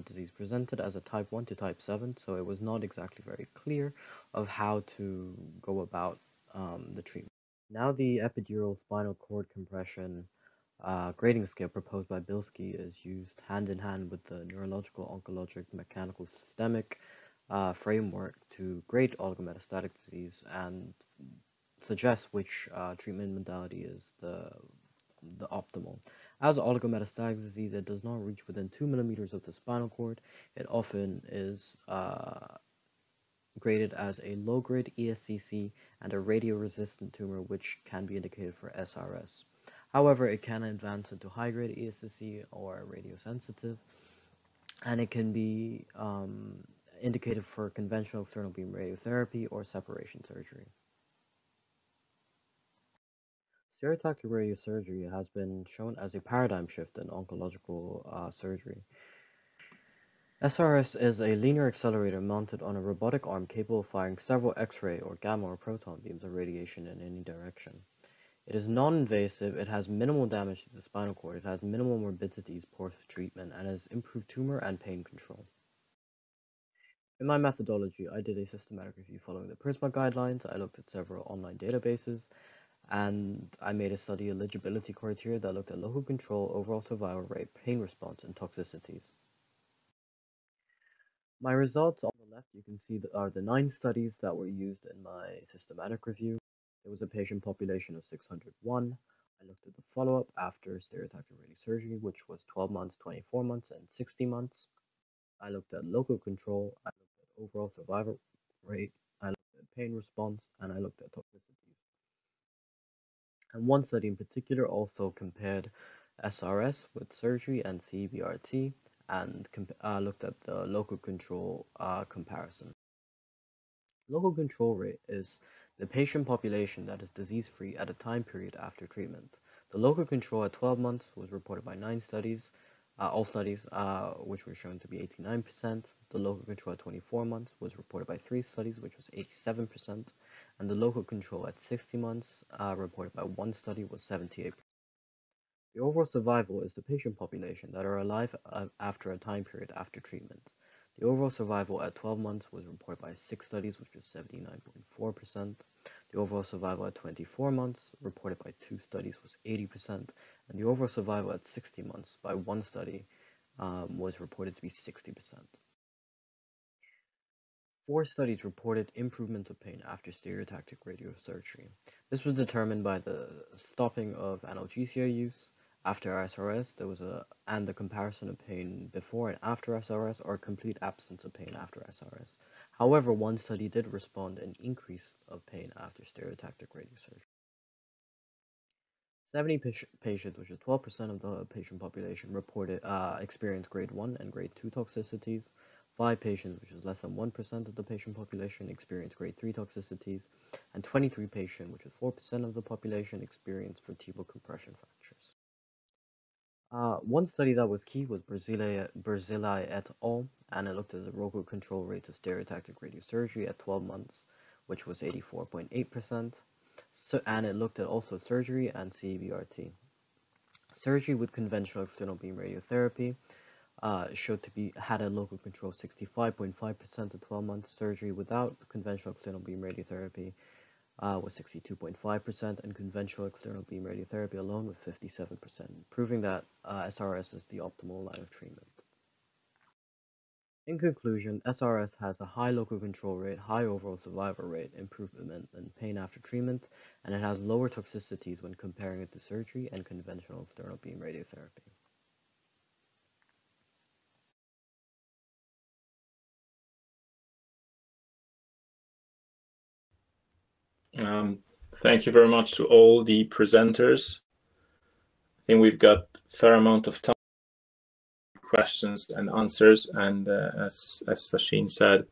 disease presented as a type 1 to type 7, so it was not exactly very clear of how to go about the treatment. Now the epidural spinal cord compression grading scale proposed by Bilski is used hand in hand with the neurological, oncologic, mechanical, systemic framework to grade oligometastatic disease and suggest which treatment modality is the optimal. As oligometastatic disease, it does not reach within 2 millimeters of the spinal cord. It often is graded as a low-grade ESCC and a radioresistant tumor, which can be indicated for SRS. However, it can advance into high-grade ESCC or radiosensitive, and it can be indicated for conventional external beam radiotherapy or separation surgery. Stereotactic radiosurgery has been shown as a paradigm shift in oncological surgery. SRS is a linear accelerator mounted on a robotic arm capable of firing several X-ray or gamma or proton beams of radiation in any direction. It is non-invasive, it has minimal damage to the spinal cord, it has minimal morbidities post-treatment, and has improved tumor and pain control. In my methodology, I did a systematic review following the PRISMA guidelines. I looked at several online databases, and I made a study eligibility criteria that looked at local control, overall survival rate, pain response, and toxicities. My results on the left, you can see are the 9 studies that were used in my systematic review. There was a patient population of 601. I looked at the follow-up after stereotactic radiosurgery, which was 12 months, 24 months, and 60 months. I looked at local control, I looked at overall survival rate, I looked at pain response, and I looked at toxicities. And one study in particular also compared SRS with surgery and CBRT and looked at the local control comparison. Local control rate is the patient population that is disease-free at a time period after treatment. The local control at 12 months was reported by 9 studies, all studies, which were shown to be 89%. The local control at 24 months was reported by 3 studies, which was 87%. And the local control at 60 months, reported by 1 study, was 78%. The overall survival is the patient population that are alive after a time period after treatment. The overall survival at 12 months was reported by 6 studies, which was 79.4%. The overall survival at 24 months, reported by 2 studies, was 80%. And the overall survival at 60 months by 1 study was reported to be 60%. 4 studies reported improvement of pain after stereotactic radiosurgery. This was determined by the stopping of analgesia use after SRS, and the comparison of pain before and after SRS, or complete absence of pain after SRS. However, one study did respond an increase of pain after stereotactic radiosurgery. 70 patients, which is 12% of the patient population, reported experienced grade 1 and grade 2 toxicities. 5 patients, which is less than 1% of the patient population, experienced grade 3 toxicities, and 23 patients, which is 4% of the population, experienced vertebral compression fractures. One study that was key was Barzilai et al., and it looked at the local control rate of stereotactic radiosurgery at 12 months, which was 84.8%, and it looked at also surgery and CBRT. Surgery with conventional external beam radiotherapy showed to had a local control 65.5% at 12 months. Surgery without conventional external beam radiotherapy was 62.5%, and conventional external beam radiotherapy alone was 57%, proving that SRS is the optimal line of treatment. In conclusion, SRS has a high local control rate, high overall survival rate, improvement in pain after treatment, and it has lower toxicities when comparing it to surgery and conventional external beam radiotherapy. Thank you very much to all the presenters. I think we've got a fair amount of time for questions and answers, and as Sachin said,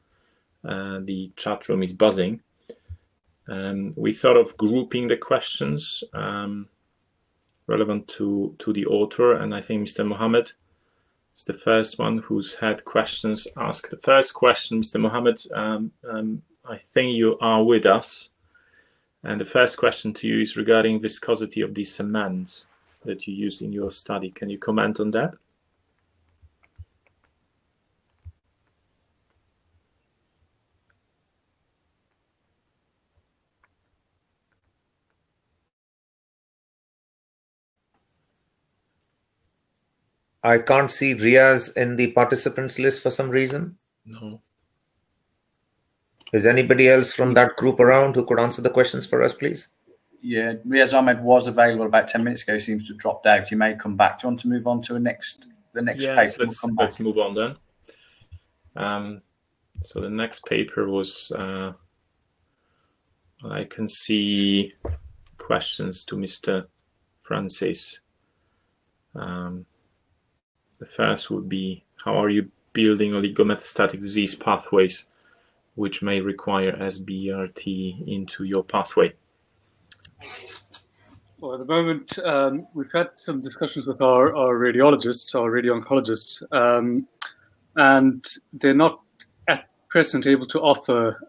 the chat room is buzzing. We thought of grouping the questions relevant to the author, and I think Mr. Mohammed is the first one who's had questions asked. The first question, Mr. Mohammed, I think you are with us. And the first question to you is regarding viscosity of the cement that you used in your study. Can you comment on that? I can't see Riaz in the participants list for some reason. No. Is anybody else from that group around who could answer the questions for us, please? Yeah, Riaz Ahmed was available about 10 minutes ago. He seems to have dropped out. He may come back. Do you want to move on to the next yes, paper? Let's move on then. So the next paper was, I can see questions to Mr. Francis. The first would be, how are you building oligometastatic disease pathways which may require SBRT into your pathway? Well, at the moment, we've had some discussions with our radiologists, our radio-oncologists, and they're not at present able to offer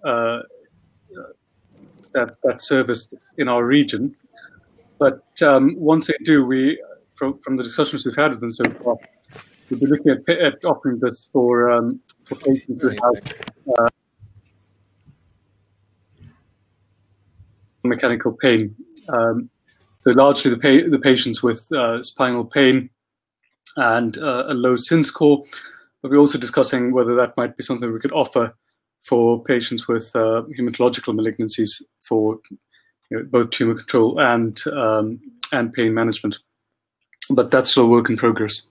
that service in our region. But once they do, from the discussions we've had with them so far, we'll be looking at offering this for patients who have mechanical pain. So largely the patients with spinal pain and a low SIN score, but we're also discussing whether that might be something we could offer for patients with hematological malignancies for both tumor control and pain management. But that's still a work in progress.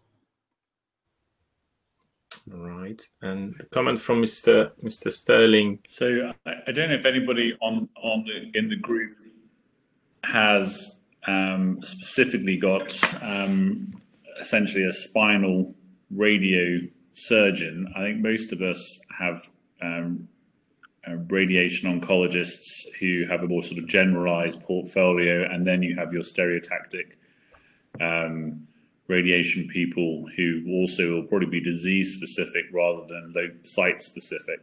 All right, and the comment from Mr. Sterling. So I don't know if anybody in the group has specifically got essentially a spinal radio surgeon. I think most of us have radiation oncologists who have a more sort of generalized portfolio, and then you have your stereotactic radiation people who also will probably be disease specific rather than site specific.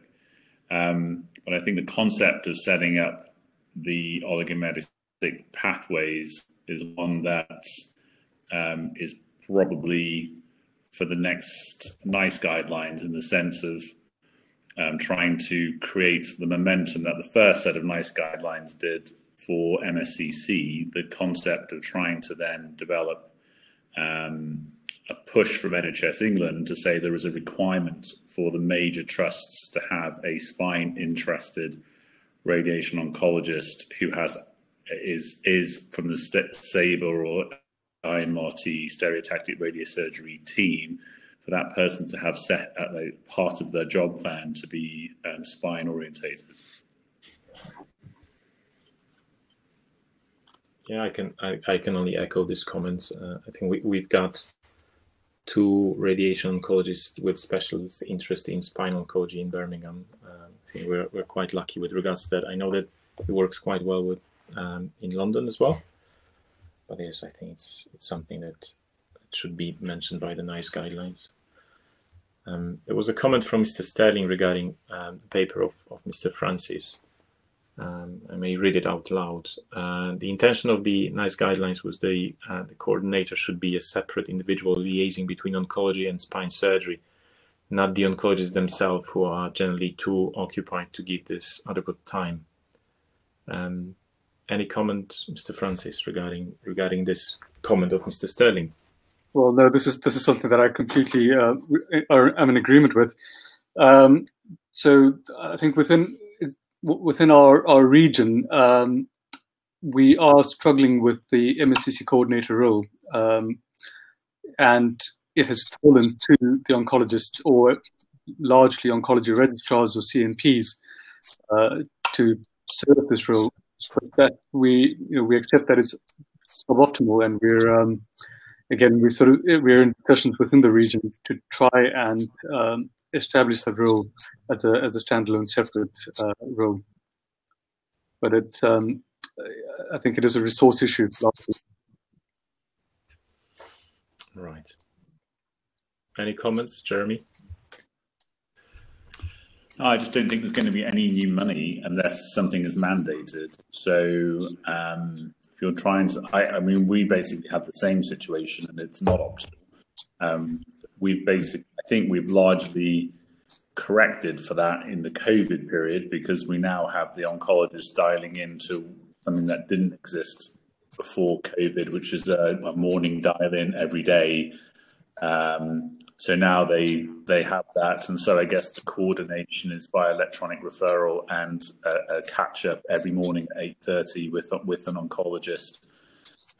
But I think the concept of setting up the oligometastatic pathways is one that is probably for the next NICE guidelines, in the sense of trying to create the momentum that the first set of NICE guidelines did for MSCC, the concept of trying to then develop a push from NHS England to say there is a requirement for the major trusts to have a spine-interested radiation oncologist who is from the SABR or IMRT stereotactic radiosurgery team, for that person to have set a part of their job plan to be spine orientated. Yeah, I can only echo this comment. I think we've got 2 radiation oncologists with specialist interest in spinal oncology in Birmingham. I think we're quite lucky with regards to that. I know that it works quite well with in London as well. But yes, I think it's something that should be mentioned by the NICE guidelines. There was a comment from Mr. Sterling regarding the paper of Mr. Francis. I may read it out loud. The intention of the NICE guidelines was the coordinator should be a separate individual liaising between oncology and spine surgery, not the oncologists themselves, who are generally too occupied to give this adequate time. Any comment, Mr. Francis, regarding this comment of Mr. Sterling? Well, no, this is something that I completely am in agreement with. So I think within our region, we are struggling with the MSCC coordinator role, and it has fallen to the oncologist, or largely oncology registrars or CNPs, to serve this role. But that we accept that it's suboptimal, and we're in discussions within the region to try and establish that role as a standalone separate role. But it's I think it is a resource issue. Right. Any comments, Jeremy? I just don't think there's going to be any new money unless something is mandated. So if you're trying to, I mean, we basically have the same situation, and it's not optional. I think we've largely corrected for that in the COVID period, because we now have the oncologists dialing into something that didn't exist before COVID, which is a morning dial-in every day. So now they have that, and so I guess the coordination is by electronic referral and a catch-up every morning at 8:30 with an oncologist,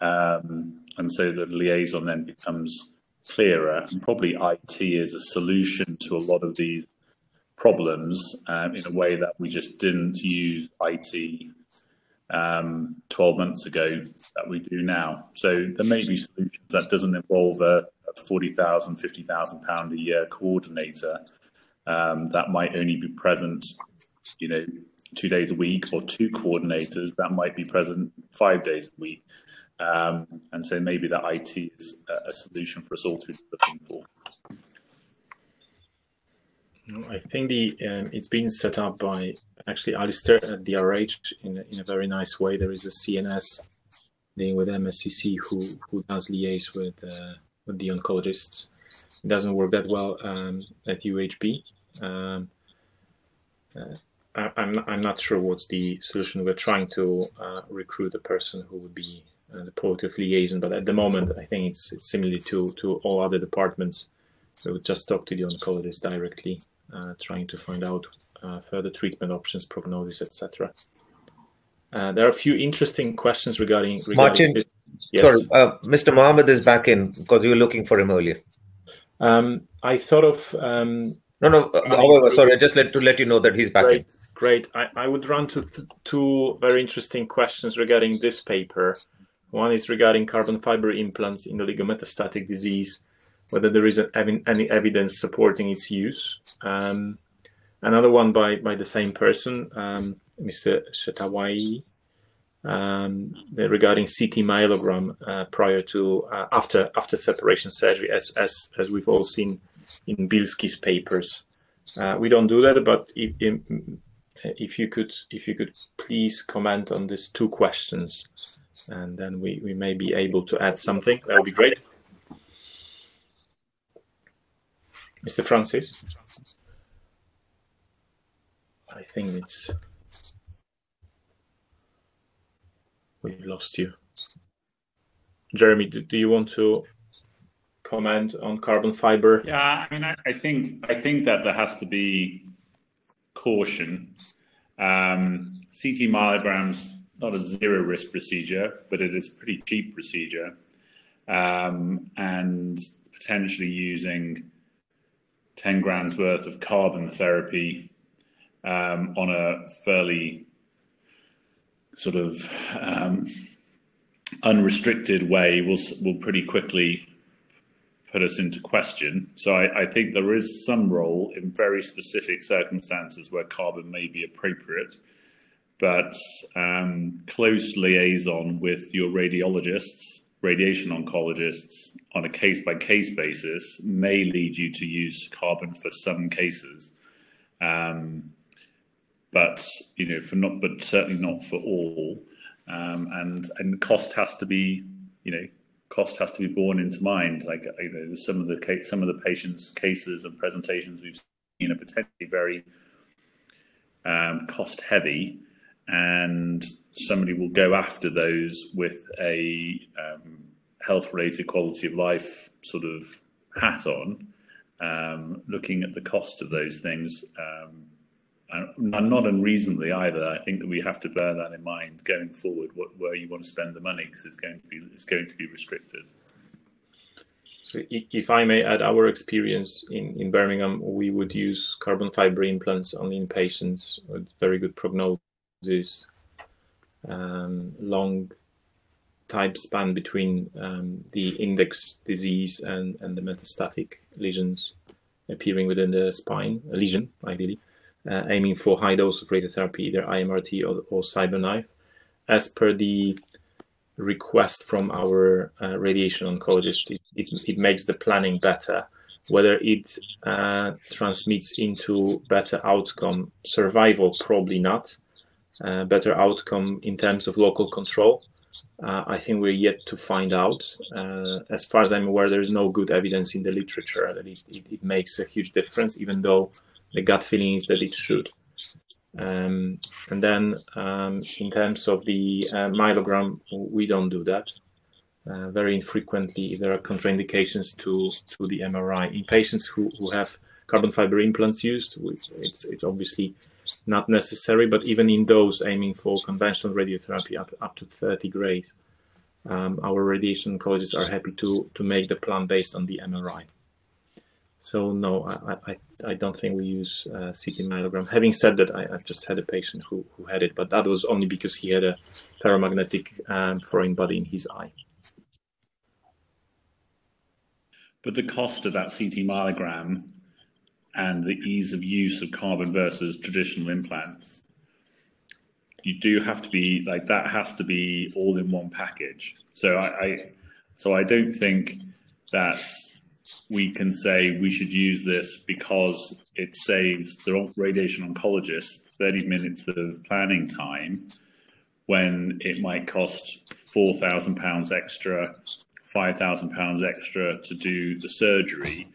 and so the liaison then becomes clearer. And probably IT is a solution to a lot of these problems in a way that we just didn't use IT 12 months ago that we do now. So there may be solutions that doesn't involve a £40,000, £50,000 a year coordinator that might only be present, 2 days a week, or two coordinators that might be present 5 days a week. And so maybe that IT is a solution for us all to be looking for. I think it's been set up by actually Alistair at the RH in a very nice way. There is a CNS dealing with MSCC who does liaise with the oncologists. It doesn't work that well at UHB. I'm not sure what's the solution. We're trying to recruit a person who would be the point of liaison, but at the moment I think it's similar to all other departments. So we just talk to the oncologist directly, trying to find out further treatment options, prognosis, etc. There are a few interesting questions regarding Martin. this. Yes. Sorry, Mr. Mohammed is back in because you were looking for him earlier. I thought of no. However, sorry, I just to let you know that he's back in. Great. I would run to two very interesting questions regarding this paper. One is regarding carbon fiber implants in oligometastatic disease, whether there is any evidence supporting its use. Another one by the same person, Mr. Shetawai, regarding CT myelogram prior to after separation surgery, as we've all seen in Bilski's papers. We don't do that, but if you could please comment on these two questions, and then we may be able to add something. That would be great. Mr. Francis, I think we've lost you. Jeremy, do you want to comment on carbon fiber? Yeah, I mean, I think that there has to be caution. CT myelogram's not a zero risk procedure, but it is a pretty cheap procedure, and potentially using 10 grams worth of carbon therapy on a fairly sort of unrestricted way will pretty quickly put us into question. So I think there is some role in very specific circumstances where carbon may be appropriate, but close liaison with your radiologists, radiation oncologists on a case-by-case basis may lead you to use carbon for some cases, but certainly not for all. And cost has to be, cost has to be borne into mind. Like, some of the patients' cases and presentations we've seen are potentially very cost heavy, and somebody will go after those with a health-related quality of life sort of hat on, looking at the cost of those things, and not unreasonably either. I think that we have to bear that in mind going forward, where you want to spend the money, because it's going to be restricted. So if I may add our experience in Birmingham, we would use carbon fiber implants only in patients with very good prognosis, long time span between the index disease and the metastatic lesions appearing within the spine, a lesion ideally, aiming for high dose of radiotherapy, either IMRT or CyberKnife, as per the request from our radiation oncologist. It makes the planning better. Whether it transmits into better outcome, survival, probably not. Better outcome in terms of local control, I think we're yet to find out. As far as I'm aware, there is no good evidence in the literature that it makes a huge difference, even though the gut feeling is that it should. And then in terms of the myelogram, we don't do that. Very infrequently, there are contraindications to the MRI. In patients who have carbon fiber implants used, it's obviously not necessary, but even in those aiming for conventional radiotherapy up to 30 grays, our radiation oncologists are happy to make the plan based on the MRI. So no, I don't think we use CT myelogram. Having said that, I've just had a patient who had it, but that was only because he had a paramagnetic foreign body in his eye. But the cost of that CT myelogram and the ease of use of carbon versus traditional implants, you do have to be like, that has to be all in one package. So I don't think that we can say we should use this because it saves the radiation oncologist 30 minutes of planning time, when it might cost £4,000 extra, £5,000 extra to do the surgery,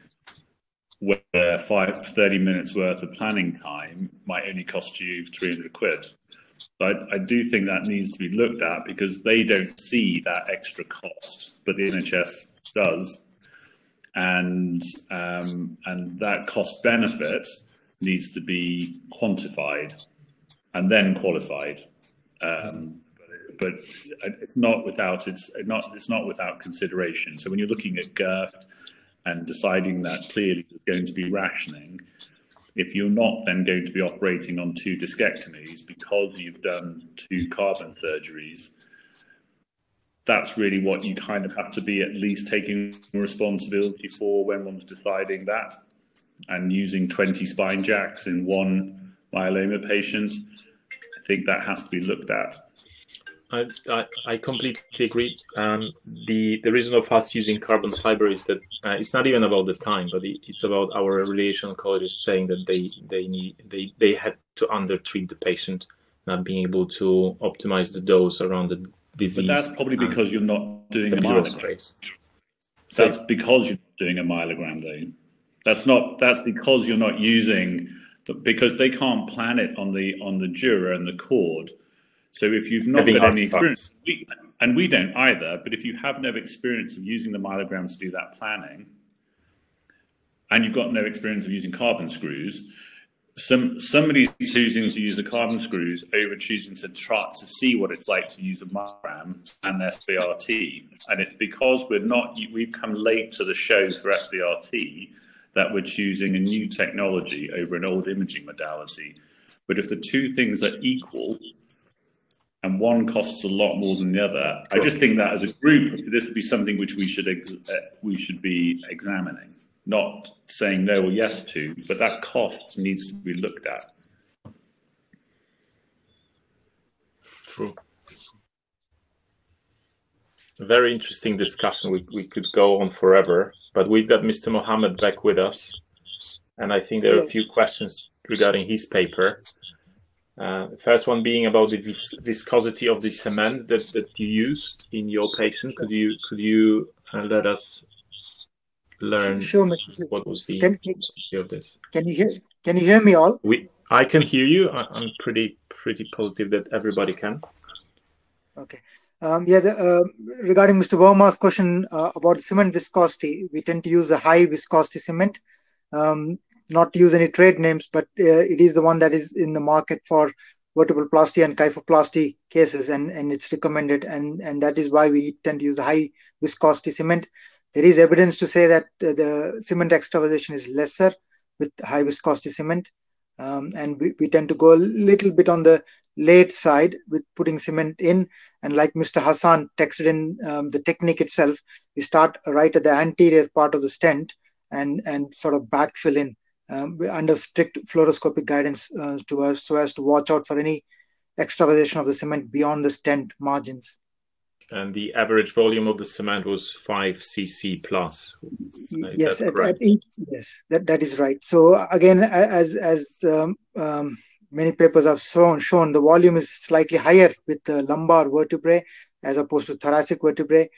where 30 minutes worth of planning time might only cost you 300 quid. So I do think that needs to be looked at, because they don't see that extra cost, but the NHS does. And that cost benefit needs to be quantified and then qualified. But it's not without consideration. So when you're looking at GERD and deciding that clearly there's going to be rationing, if you're not then going to be operating on 2 discectomies because you've done 2 carbon surgeries, that's really what you kind of have to be at least taking responsibility for when one's deciding that. And using 20 spine jacks in one myeloma patient, I think that has to be looked at. I completely agree. The reason of us using carbon fiber is that it's not even about the time, but it's about our radiation oncologists saying that they had to undertreat the patient, not being able to optimize the dose around the disease. But that's probably because you're not doing a myelogram. That's because you're not doing a myelogram, though. That's because you're not using, because they can't plan it on the dura and the cord. So if you've not got any experience, and we don't either, but if you have no experience of using the myelogram to do that planning, and you've got no experience of using carbon screws, somebody's choosing to use the carbon screws over choosing to try to see what it's like to use a myelogram and SBRT. And it's because we've come late to the show for SBRT that we're choosing a new technology over an old imaging modality. But if the two things are equal, and one costs a lot more than the other, I just think that as a group, this would be something which we should be examining, not saying no or yes to, but that cost needs to be looked at. True. A very interesting discussion. We could go on forever, but we've got Mr. Mohammed back with us, and I think there are a few questions regarding his paper. First one being about the viscosity of the cement that you used in your patient. Could you let us learn what was the viscosity of this? Can you hear me all? I can hear you. I'm pretty positive that everybody can. Okay. Regarding Mr. Verma's question about cement viscosity, we tend to use a high viscosity cement, not to use any trade names, but it is the one that is in the market for vertebroplasty and kyphoplasty cases, and it's recommended, and that is why we tend to use a high viscosity cement. There is evidence to say that the cement extravasation is lesser with high viscosity cement, and we tend to go a little bit on the late side with putting cement in. And like Mr. Hassan texted in the technique itself, we start right at the anterior part of the stent and sort of backfill in under strict fluoroscopic guidance to us, so as to watch out for any extravasation of the cement beyond the stent margins. And the average volume of the cement was 5 cc plus. Yes, yes, that is right. So again, as many papers have shown, the volume is slightly higher with the lumbar vertebrae as opposed to thoracic vertebrae.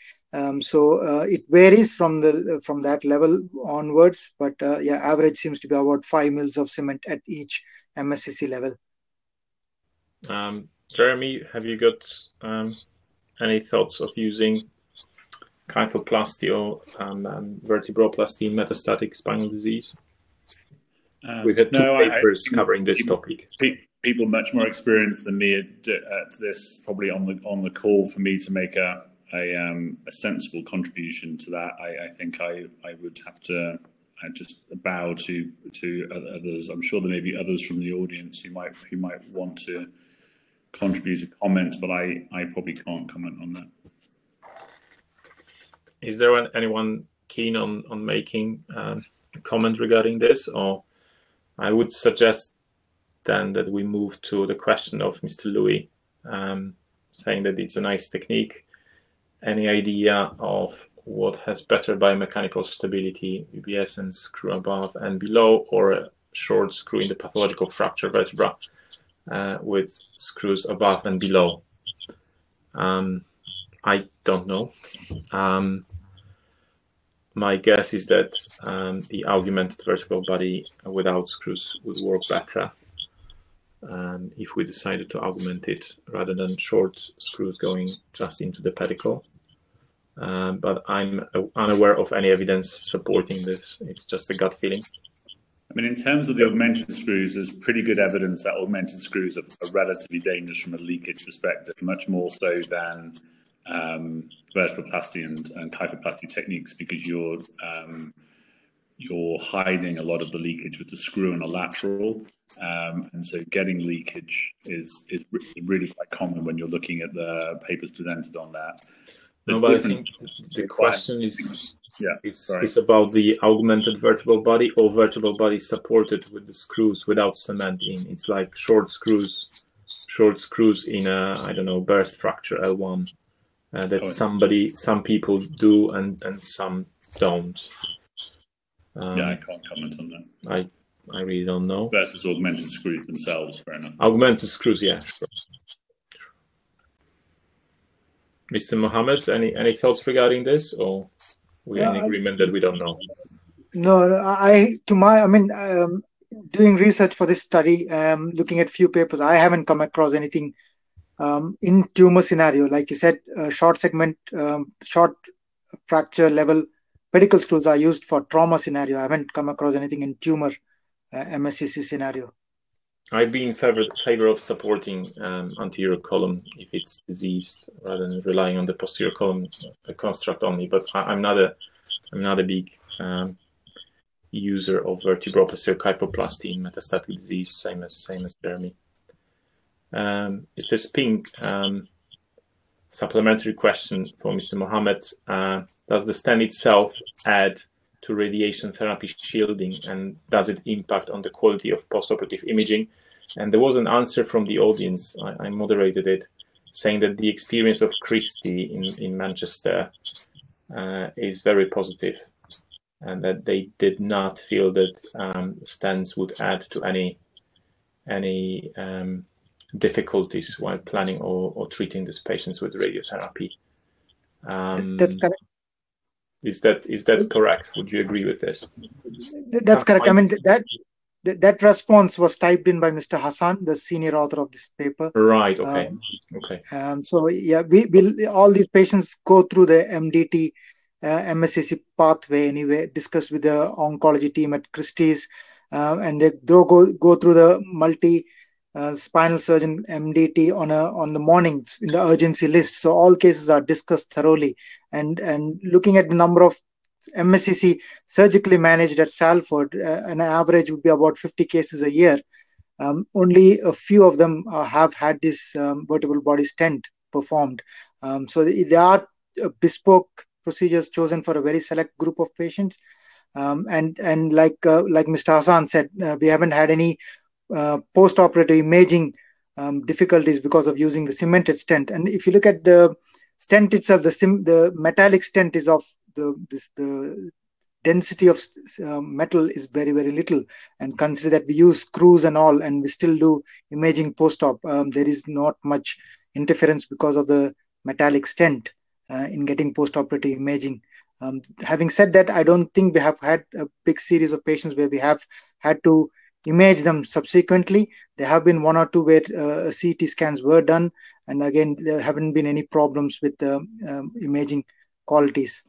So it varies from that level onwards, but yeah, average seems to be about 5 mils of cement at each MSCC level. Jeremy, have you got any thoughts of using kyphoplasty or vertebroplasty in metastatic spinal disease? We've had two papers covering this topic. People much more experienced than me at this, probably on the call for me to make a sensible contribution to that. I think I would have to just bow to others. I'm sure there may be others from the audience who might want to contribute a comment, but I probably can't comment on that. Is there anyone keen on making a comment regarding this? Or I would suggest then that we move to the question of Mr. Louis, saying that it's a nice technique. Any idea of what has better biomechanical stability, UBS and screw above and below, or a short screw in the pathological fracture vertebra with screws above and below? I don't know. My guess is that the augmented vertebral body without screws would work better if we decided to augment it rather than short screws going just into the pedicle. But I'm unaware of any evidence supporting this. It's just a gut feeling. I mean, in terms of the augmented screws, there's pretty good evidence that augmented screws are relatively dangerous from a leakage perspective, much more so than vertebroplasty and kyphoplasty techniques, because you're hiding a lot of the leakage with the screw and a lateral, and so getting leakage is really quite common when you're looking at the papers presented on that. No, but I think the question is about the augmented vertebral body or vertebral body supported with the screws without cement in. It's like short screws in a, I don't know, burst fracture L1 that some people do and some don't. Yeah, I can't comment on that. I really don't know. Versus augmented screws themselves, fair enough. Augmented screws, yeah. Mr. Mohammed, any thoughts regarding this, or we're in agreement that we don't know? No, doing research for this study, looking at few papers, I haven't come across anything in tumor scenario. Like you said, short segment, short fracture level pedicle screws are used for trauma scenario. I haven't come across anything in tumor MSCC scenario. I'd be in favor of supporting anterior column if it's diseased, rather than relying on the posterior column construct only. But I'm not a big user of vertebroplasty or kyphoplasty in metastatic disease, same as Jeremy. Is this pink supplementary question for Mr. Mohammed? Does the stent itself add to radiation therapy shielding, and does it impact on the quality of postoperative imaging? And there was an answer from the audience, I moderated it, saying that the experience of Christie in Manchester is very positive, and that they did not feel that stents would add to any difficulties while planning or treating these patients with radiotherapy. That's correct. Is that correct? Would you agree with this? That's correct. I mean, that response was typed in by Mr. Hassan, the senior author of this paper. Right. Okay. Okay. So yeah, we all these patients go through the MDT MSCC pathway anyway, discussed with the oncology team at Christie's, and they go through the multi spinal surgeon MDT on the mornings in the urgency list. So all cases are discussed thoroughly, and looking at the number of MSCC surgically managed at Salford, an average would be about 50 cases a year. Only a few of them have had this vertebral body stent performed. So there are bespoke procedures chosen for a very select group of patients. And like Mr. Hassan said, we haven't had any post-operative imaging difficulties because of using the cemented stent. And if you look at the stent itself, the metallic stent is of the density of metal is very, very little, and consider that we use screws and all, and we still do imaging post-op. There is not much interference because of the metallic stent in getting post-operative imaging. Having said that, I don't think we have had a big series of patients where we have had to image them subsequently. There have been one or two where CT scans were done, and again, there haven't been any problems with the imaging qualities.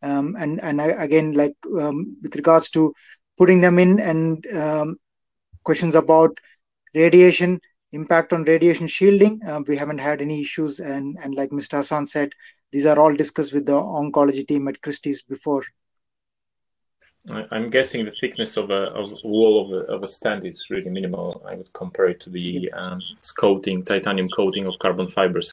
Again, like with regards to putting them in, and questions about radiation, impact on radiation shielding, we haven't had any issues. And like Mr. Hassan said, these are all discussed with the oncology team at Christie's before. I'm guessing the thickness of a wall of a stent is really minimal. I would compare it to the titanium coating of carbon fibers